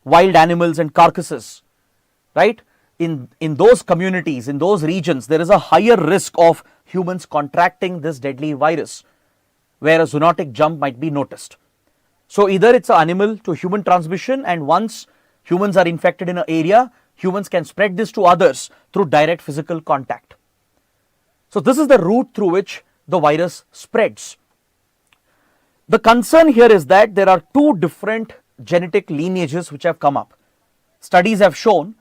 wild animals and carcasses, right? In those communities, in those regions, there is a higher risk of humans contracting this deadly virus, where a zoonotic jump might be noticed. So either it's an animal to human transmission, and once humans are infected in an area, humans can spread this to others through direct physical contact. So this is the route through which the virus spreads. The concern here is that there are two different genetic lineages which have come up. Studies have shown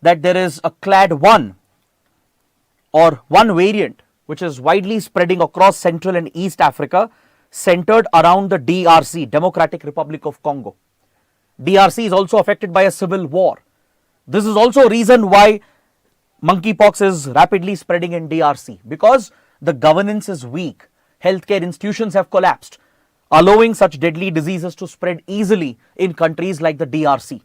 that there is a clade 1 or one variant which is widely spreading across Central and East Africa, centered around the DRC, Democratic Republic of Congo. DRC is also affected by a civil war. This is also a reason why monkeypox is rapidly spreading in DRC, because the governance is weak. Healthcare institutions have collapsed, allowing such deadly diseases to spread easily in countries like the DRC.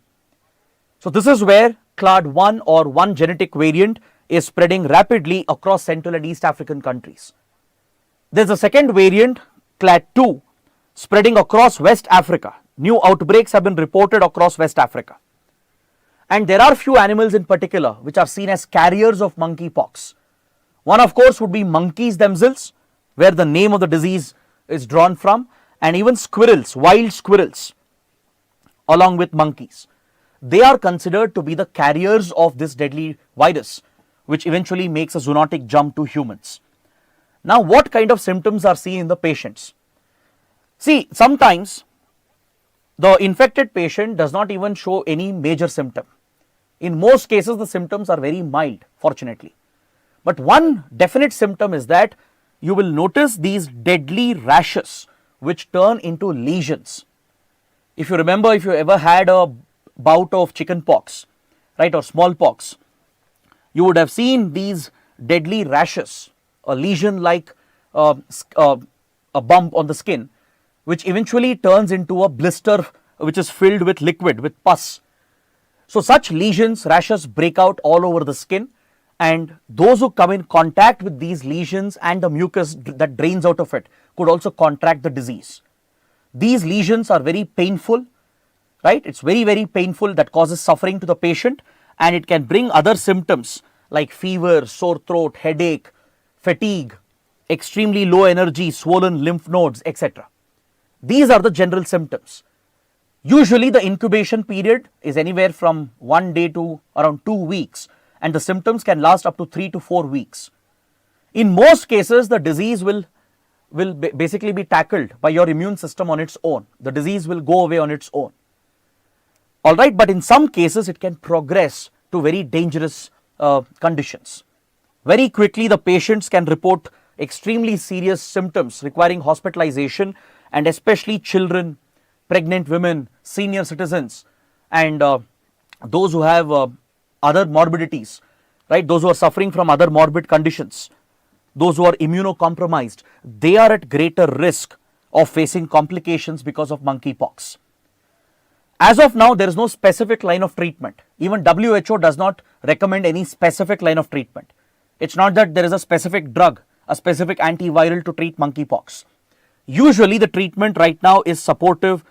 So this is where clade 1 or one genetic variant is spreading rapidly across Central and East African countries. There is a second variant, clade 2, spreading across West Africa. New outbreaks have been reported across West Africa. And there are few animals in particular which are seen as carriers of monkeypox. One, of course, would be monkeys themselves, where the name of the disease is drawn from, and even squirrels, wild squirrels, along with monkeys. They are considered to be the carriers of this deadly virus, which eventually makes a zoonotic jump to humans. Now, what kind of symptoms are seen in the patients? See, sometimes the infected patient does not even show any major symptom. In most cases, the symptoms are very mild, fortunately. But one definite symptom is that you will notice these deadly rashes which turn into lesions. If you remember, if you ever had a bout of chickenpox, right, or smallpox, you would have seen these deadly rashes, a lesion like a bump on the skin, which eventually turns into a blister which is filled with liquid, with pus. So such lesions, rashes break out all over the skin, and those who come in contact with these lesions and the mucus that drains out of it could also contract the disease. These lesions are very painful, right? It's very, very painful, that causes suffering to the patient, and it can bring other symptoms like fever, sore throat, headache, fatigue, extremely low energy, swollen lymph nodes, etc. These are the general symptoms. Usually the incubation period is anywhere from 1 day to around 2 weeks, and the symptoms can last up to 3 to 4 weeks. In most cases, the disease will basically be tackled by your immune system on its own. The disease will go away on its own. Alright, but in some cases it can progress to very dangerous conditions. Very quickly the patients can report extremely serious symptoms requiring hospitalization, and especially children, pregnant women, senior citizens, and those who have other morbidities, right? Those who are suffering from other morbid conditions, those who are immunocompromised, they are at greater risk of facing complications because of monkeypox. As of now, there is no specific line of treatment. Even WHO does not recommend any specific line of treatment. It's not that there is a specific drug, a specific antiviral to treat monkeypox. Usually the treatment right now is supportive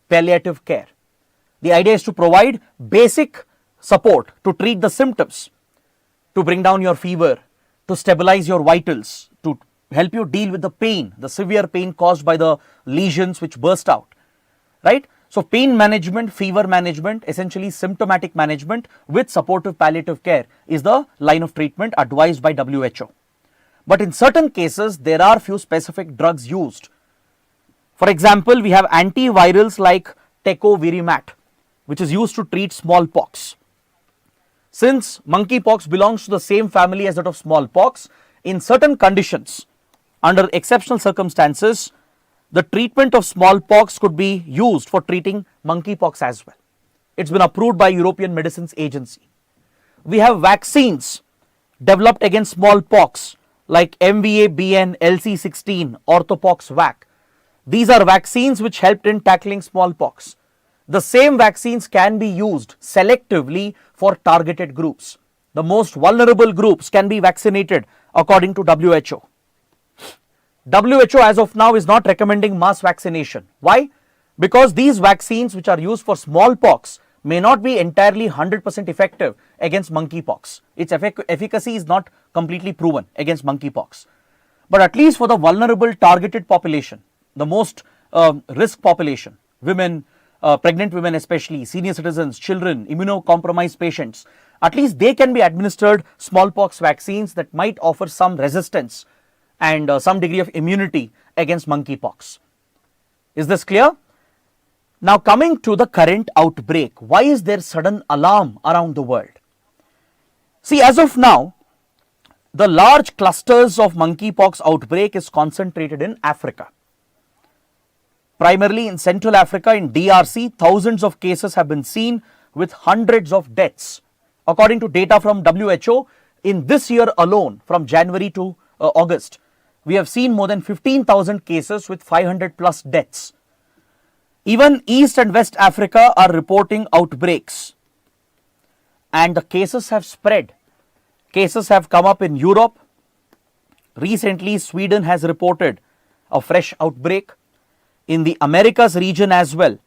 palliative care. The idea is to provide basic support to treat the symptoms, to bring down your fever, to stabilize your vitals, to help you deal with the pain, the severe pain caused by the lesions which burst out, right? So pain management, fever management, essentially symptomatic management with supportive palliative care is the line of treatment advised by WHO. But in certain cases, there are few specific drugs used. For example, we have antivirals like tecovirimat, which is used to treat smallpox. Since monkeypox belongs to the same family as that of smallpox, in certain conditions, under exceptional circumstances, the treatment of smallpox could be used for treating monkeypox as well. It's been approved by European Medicines Agency. We have vaccines developed against smallpox like MVA-BN, LC16, Orthopox vac. These are vaccines which helped in tackling smallpox. The same vaccines can be used selectively for targeted groups. the most vulnerable groups can be vaccinated according to WHO. WHO as of now is not recommending mass vaccination. Why? Because these vaccines which are used for smallpox may not be entirely 100% effective against monkeypox. Its efficacy is not completely proven against monkeypox. But at least for the vulnerable targeted population, the most risk population, women, pregnant women especially, senior citizens, children, immunocompromised patients, at least they can be administered smallpox vaccines that might offer some resistance and some degree of immunity against monkeypox. Is this clear? Now coming to the current outbreak, why is there sudden alarm around the world? See, as of now, the large clusters of monkeypox outbreak is concentrated in Africa. Primarily in Central Africa, in DRC, thousands of cases have been seen with hundreds of deaths. According to data from WHO, in this year alone, from January to August, we have seen more than 15,000 cases with 500 plus deaths. Even East and West Africa are reporting outbreaks, and the cases have spread. Cases have come up in Europe. Recently, Sweden has reported a fresh outbreak. In the Americas region as well,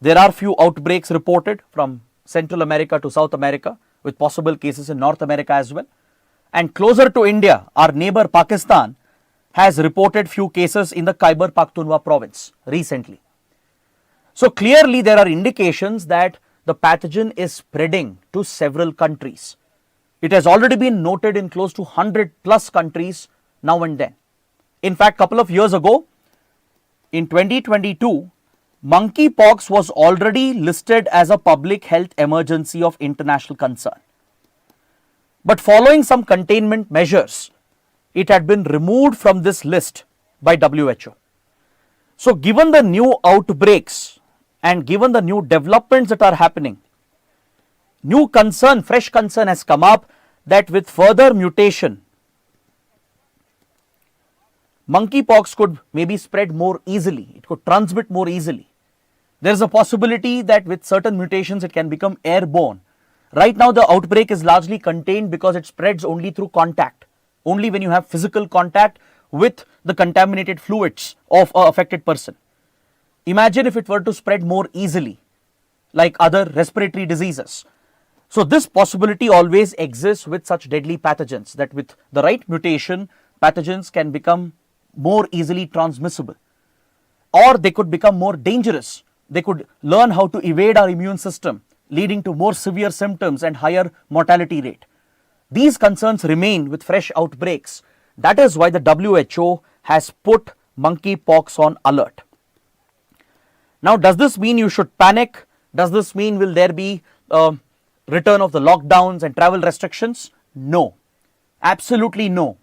there are few outbreaks reported from Central America to South America, with possible cases in North America as well. And closer to India, our neighbor Pakistan has reported few cases in the Khyber Pakhtunkhwa province recently. So clearly there are indications that the pathogen is spreading to several countries. It has already been noted in close to 100 plus countries now and then. In fact, couple of years ago, in 2022, monkeypox was already listed as a public health emergency of international concern. But following some containment measures, it had been removed from this list by WHO. So given the new outbreaks and given the new developments that are happening, new concern, fresh concern has come up that with further mutation, monkeypox could maybe spread more easily, it could transmit more easily. There is a possibility that with certain mutations it can become airborne. Right now the outbreak is largely contained because it spreads only through contact, only when you have physical contact with the contaminated fluids of an affected person. Imagine if it were to spread more easily, like other respiratory diseases. So this possibility always exists with such deadly pathogens, that with the right mutation, pathogens can become more easily transmissible, or they could become more dangerous. They could learn how to evade our immune system, leading to more severe symptoms and higher mortality rate. These concerns remain with fresh outbreaks. That is why the WHO has put monkeypox on alert. Now, does this mean you should panic? Does this mean will there be return of the lockdowns and travel restrictions? No, absolutely no.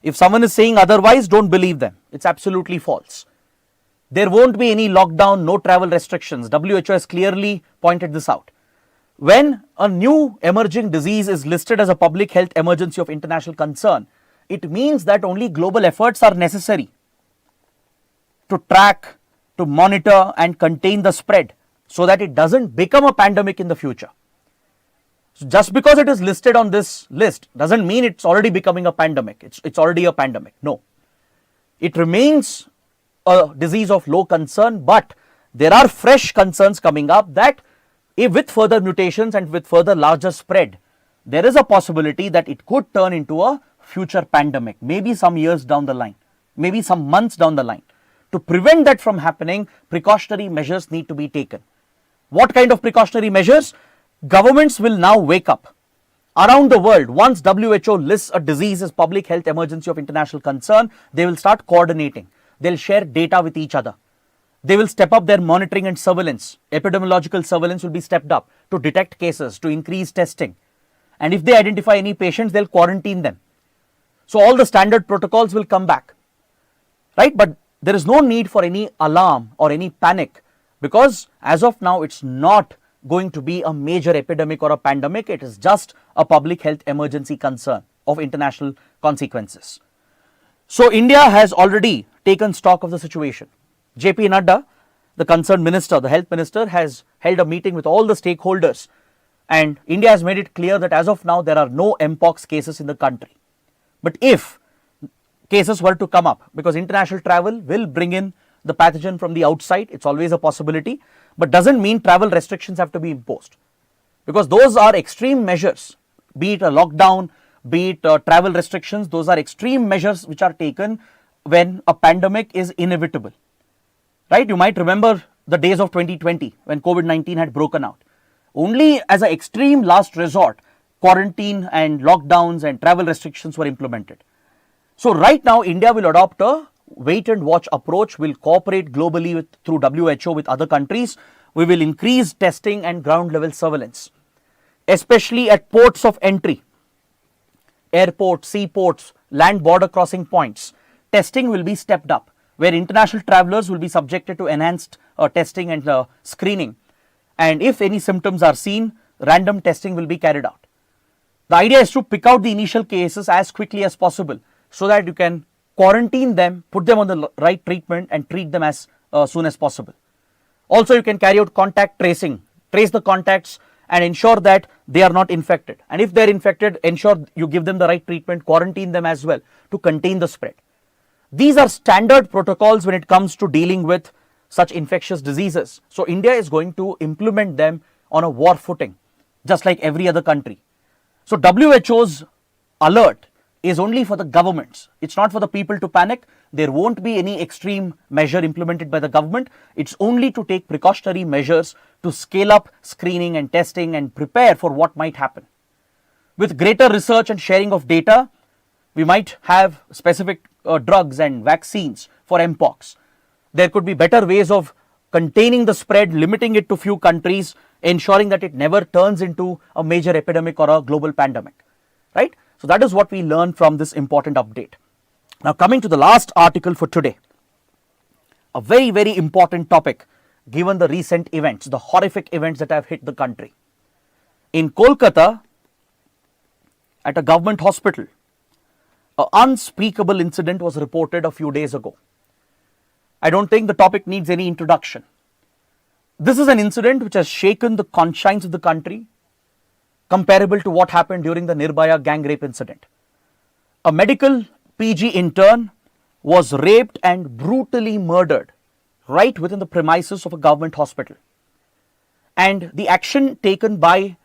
If someone is saying otherwise, don't believe them. It's absolutely false. There won't be any lockdown, no travel restrictions. WHO has clearly pointed this out. When a new emerging disease is listed as a public health emergency of international concern, it means that only global efforts are necessary to track, to monitor and contain the spread so that it doesn't become a pandemic in the future. So just because it is listed on this list doesn't mean it's already becoming a pandemic. It's already a pandemic. No. It remains a disease of low concern, but there are fresh concerns coming up that if with further mutations and with further larger spread, there is a possibility that it could turn into a future pandemic, maybe some years down the line, maybe some months down the line. To prevent that from happening, precautionary measures need to be taken. What kind of precautionary measures? Governments will now wake up. Around the world, once WHO lists a disease as public health emergency of international concern, they will start coordinating. They'll share data with each other. They will step up their monitoring and surveillance. Epidemiological surveillance will be stepped up to detect cases, to increase testing. And if they identify any patients, they'll quarantine them. So all the standard protocols will come back, right? But there is no need for any alarm or any panic, because as of now, it's not going to be a major epidemic or a pandemic. It is just a public health emergency concern of international consequences. So India has already taken stock of the situation. JP Nadda, the concerned minister, the health minister, has held a meeting with all the stakeholders And India has made it clear that as of now there are no Mpox cases in the country. But if cases were to come up, because international travel will bring in the pathogen from the outside, it's always a possibility, but doesn't mean travel restrictions have to be imposed, because those are extreme measures, be it a lockdown, be it travel restrictions. Those are extreme measures which are taken when a pandemic is inevitable, right? You might remember the days of 2020 when COVID-19 had broken out. Only as an extreme last resort, quarantine and lockdowns and travel restrictions were implemented. So right now India will adopt a wait and watch approach, will cooperate globally through WHO with other countries. We will increase testing and ground level surveillance, especially at ports of entry, airports, seaports, land border crossing points. Testing will be stepped up, where international travelers will be subjected to enhanced testing and screening. And if any symptoms are seen, random testing will be carried out. The idea is to pick out the initial cases as quickly as possible so that you can quarantine them, put them on the right treatment and treat them as soon as possible. Also, you can carry out contact tracing, trace the contacts and ensure that they are not infected. And if they are infected, ensure you give them the right treatment, quarantine them as well to contain the spread. These are standard protocols when it comes to dealing with such infectious diseases. So India is going to implement them on a war footing, just like every other country. So WHO's alert is only for the governments. It's not for the people to panic. There won't be any extreme measure implemented by the government. It's only to take precautionary measures to scale up screening and testing and prepare for what might happen. With greater research and sharing of data, we might have specific drugs and vaccines for Mpox. There could be better ways of containing the spread, limiting it to few countries, ensuring that it never turns into a major epidemic or a global pandemic, right? So that is what we learned from this important update. Now coming to the last article for today, a very, very important topic given the recent events, the horrific events that have hit the country. In Kolkata, at a government hospital, an unspeakable incident was reported a few days ago. I don't think the topic needs any introduction. This is an incident which has shaken the conscience of the country, comparable to what happened during the Nirbhaya gang rape incident. A medical PG intern was raped and brutally murdered right within the premises of a government hospital. And the action taken by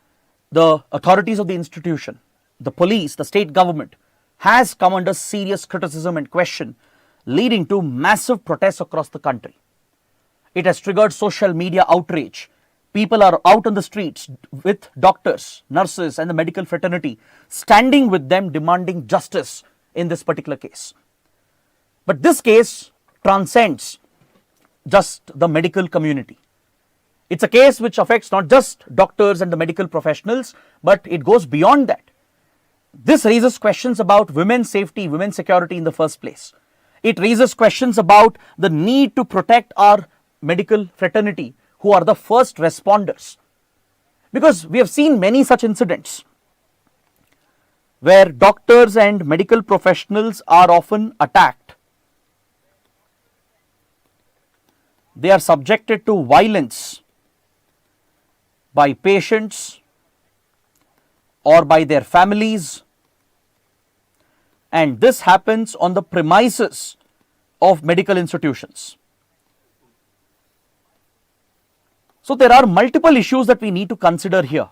the authorities of the institution, the police, the state government, has come under serious criticism and question, leading to massive protests across the country. It has triggered social media outrage. People are out on the streets with doctors, nurses and the medical fraternity, standing with them demanding justice in this particular case. But this case transcends just the medical community. It's a case which affects not just doctors and the medical professionals, but it goes beyond that. This raises questions about women's safety, women's security in the first place. It raises questions about the need to protect our medical fraternity, who are the first responders. Because we have seen many such incidents where doctors and medical professionals are often attacked. They are subjected to violence by patients or by their families, and this happens on the premises of medical institutions. So there are multiple issues that we need to consider here.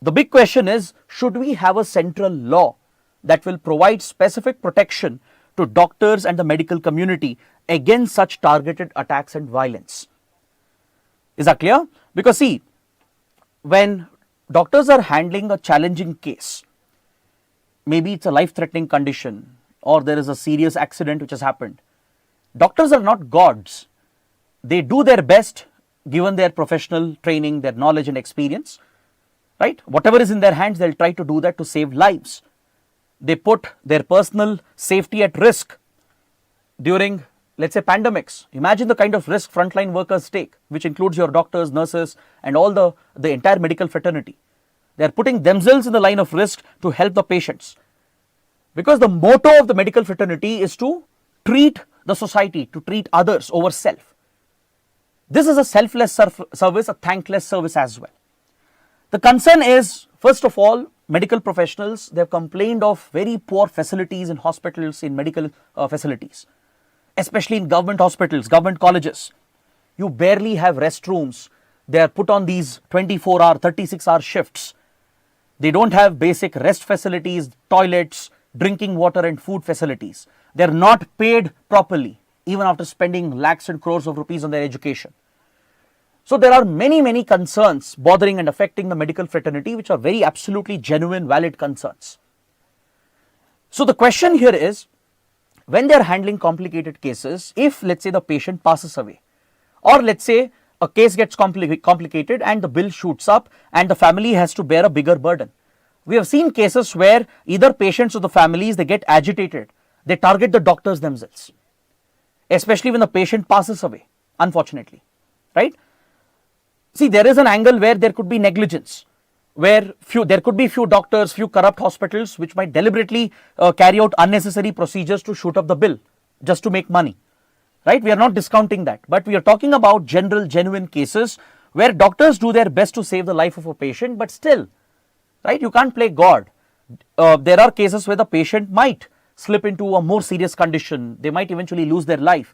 The big question is, should we have a central law that will provide specific protection to doctors and the medical community against such targeted attacks and violence? Is that clear? Because see, when doctors are handling a challenging case, maybe it's a life-threatening condition or there is a serious accident which has happened, doctors are not gods. They do their best given their professional training, their knowledge and experience, right? Whatever is in their hands, they'll try to do that to save lives. They put their personal safety at risk during, let's say, pandemics. Imagine the kind of risk frontline workers take, which includes your doctors, nurses and all the entire medical fraternity. They are putting themselves in the line of risk to help the patients. Because the motto of the medical fraternity is to treat the society, to treat others over self. This is a selfless service, a thankless service as well. The concern is, first of all, medical professionals, they have complained of very poor facilities in hospitals, in medical facilities, especially in government hospitals, government colleges. You barely have restrooms. They are put on these 24-hour, 36-hour shifts. They don't have basic rest facilities, toilets, drinking water and food facilities. They are not paid properly, even after spending lakhs and crores of rupees on their education. So there are many concerns bothering and affecting the medical fraternity, which are very absolutely genuine, valid concerns. So the question here is, when they are handling complicated cases, if let's say the patient passes away, or let's say a case gets complicated and the bill shoots up and the family has to bear a bigger burden. We have seen cases where either patients or the families, they get agitated. They target the doctors themselves, especially when the patient passes away, unfortunately, right? See, there is an angle where there could be negligence, where there could be few doctors, few corrupt hospitals which might deliberately carry out unnecessary procedures to shoot up the bill just to make money. Right? We are not discounting that, but we are talking about general, genuine cases where doctors do their best to save the life of a patient, but still, right? You can't play God. There are cases where the patient might slip into a more serious condition. They might eventually lose their life.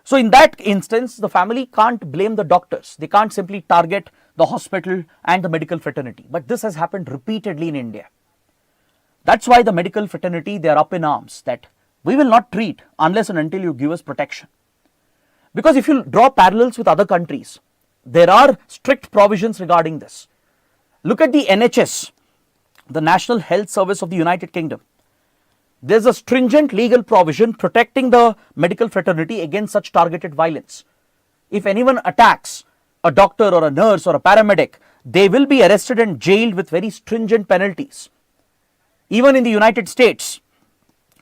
So in that instance, the family can't blame the doctors. They can't simply target the hospital and the medical fraternity. But this has happened repeatedly in India. That's why the medical fraternity, they are up in arms that we will not treat unless and until you give us protection. Because if you draw parallels with other countries, there are strict provisions regarding this. Look at the NHS, the National Health Service of the United Kingdom. There's a stringent legal provision protecting the medical fraternity against such targeted violence. If anyone attacks a doctor or a nurse or a paramedic, they will be arrested and jailed with very stringent penalties. Even in the United States,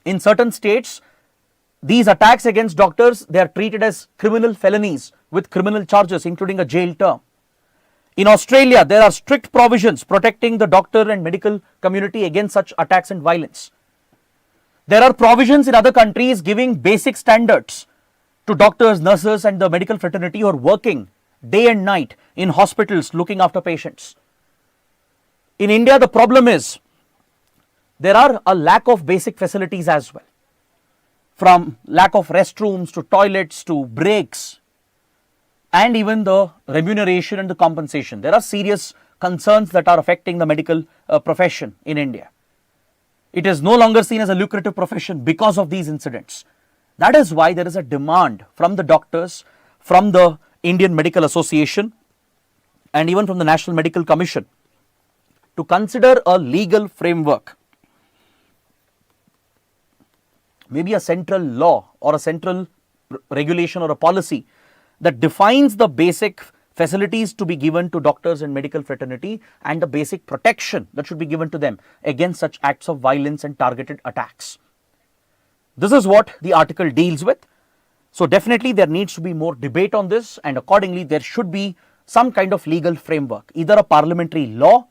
in certain states, these attacks against doctors, they are treated as criminal felonies with criminal charges, including a jail term. In Australia, there are strict provisions protecting the doctor and medical community against such attacks and violence. There are provisions in other countries giving basic standards to doctors, nurses and the medical fraternity who are working day and night in hospitals looking after patients. In India, the problem is there are a lack of basic facilities as well. From lack of restrooms to toilets to breaks and even the remuneration and the compensation. There are serious concerns that are affecting the medical profession in India. It is no longer seen as a lucrative profession because of these incidents. That is why there is a demand from the doctors, from the Indian Medical Association and even from the National Medical Commission to consider a legal framework, maybe a central law or a central regulation or a policy that defines the basic facilities to be given to doctors and medical fraternity and the basic protection that should be given to them against such acts of violence and targeted attacks. This is what the article deals with. So definitely there needs to be more debate on this, and accordingly there should be some kind of legal framework, either a parliamentary law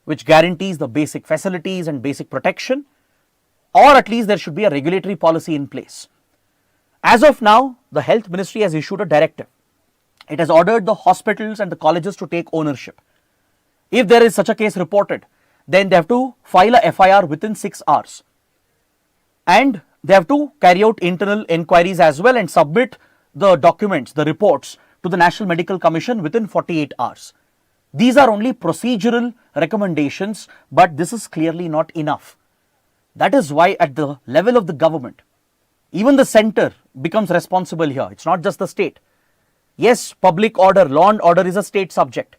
which guarantees the basic facilities and basic protection, or at least there should be a regulatory policy in place. As of now, the Health Ministry has issued a directive. It has ordered the hospitals and the colleges to take ownership. If there is such a case reported, then they have to file a FIR within 6 hours. And they have to carry out internal inquiries as well and submit the documents, the reports to the National Medical Commission within 48 hours. These are only procedural recommendations, but this is clearly not enough. That is why at the level of the government, even the center becomes responsible here. It's not just the state. Yes, public order, law and order is a state subject.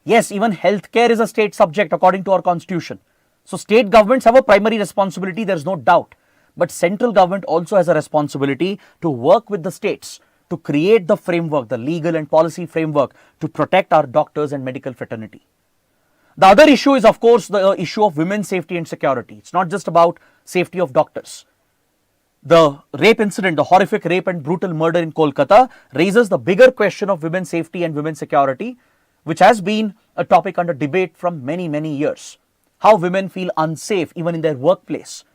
Yes, even healthcare is a state subject according to our constitution. So state governments have a primary responsibility, there is no doubt. But central government also has a responsibility to work with the states to create the framework, the legal and policy framework to protect our doctors and medical fraternity. The other issue is, of course, the issue of women's safety and security. It's not just about safety of doctors. The rape incident, the horrific rape and brutal murder in Kolkata raises the bigger question of women's safety and women's security, which has been a topic under debate from many years. How women feel unsafe even in their workplace.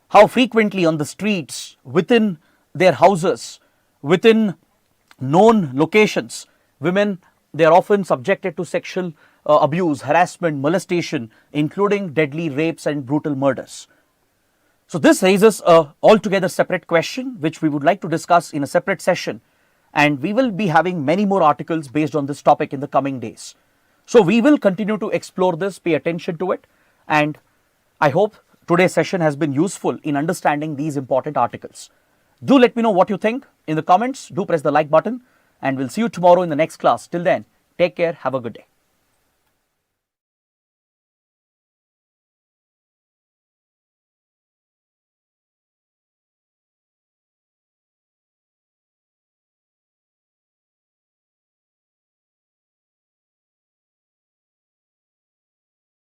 How frequently on the streets, within their houses, within known locations, women they are often subjected to sexual abuse, harassment, molestation, including deadly rapes and brutal murders. So this raises a altogether separate question which we would like to discuss in a separate session, and we will be having many more articles based on this topic in the coming days. So we will continue to explore this, pay attention to it, and I hope today's session has been useful in understanding these important articles. Do let me know what you think in the comments. Do press the like button, and we'll see you tomorrow in the next class. Till then, take care. Have a good day.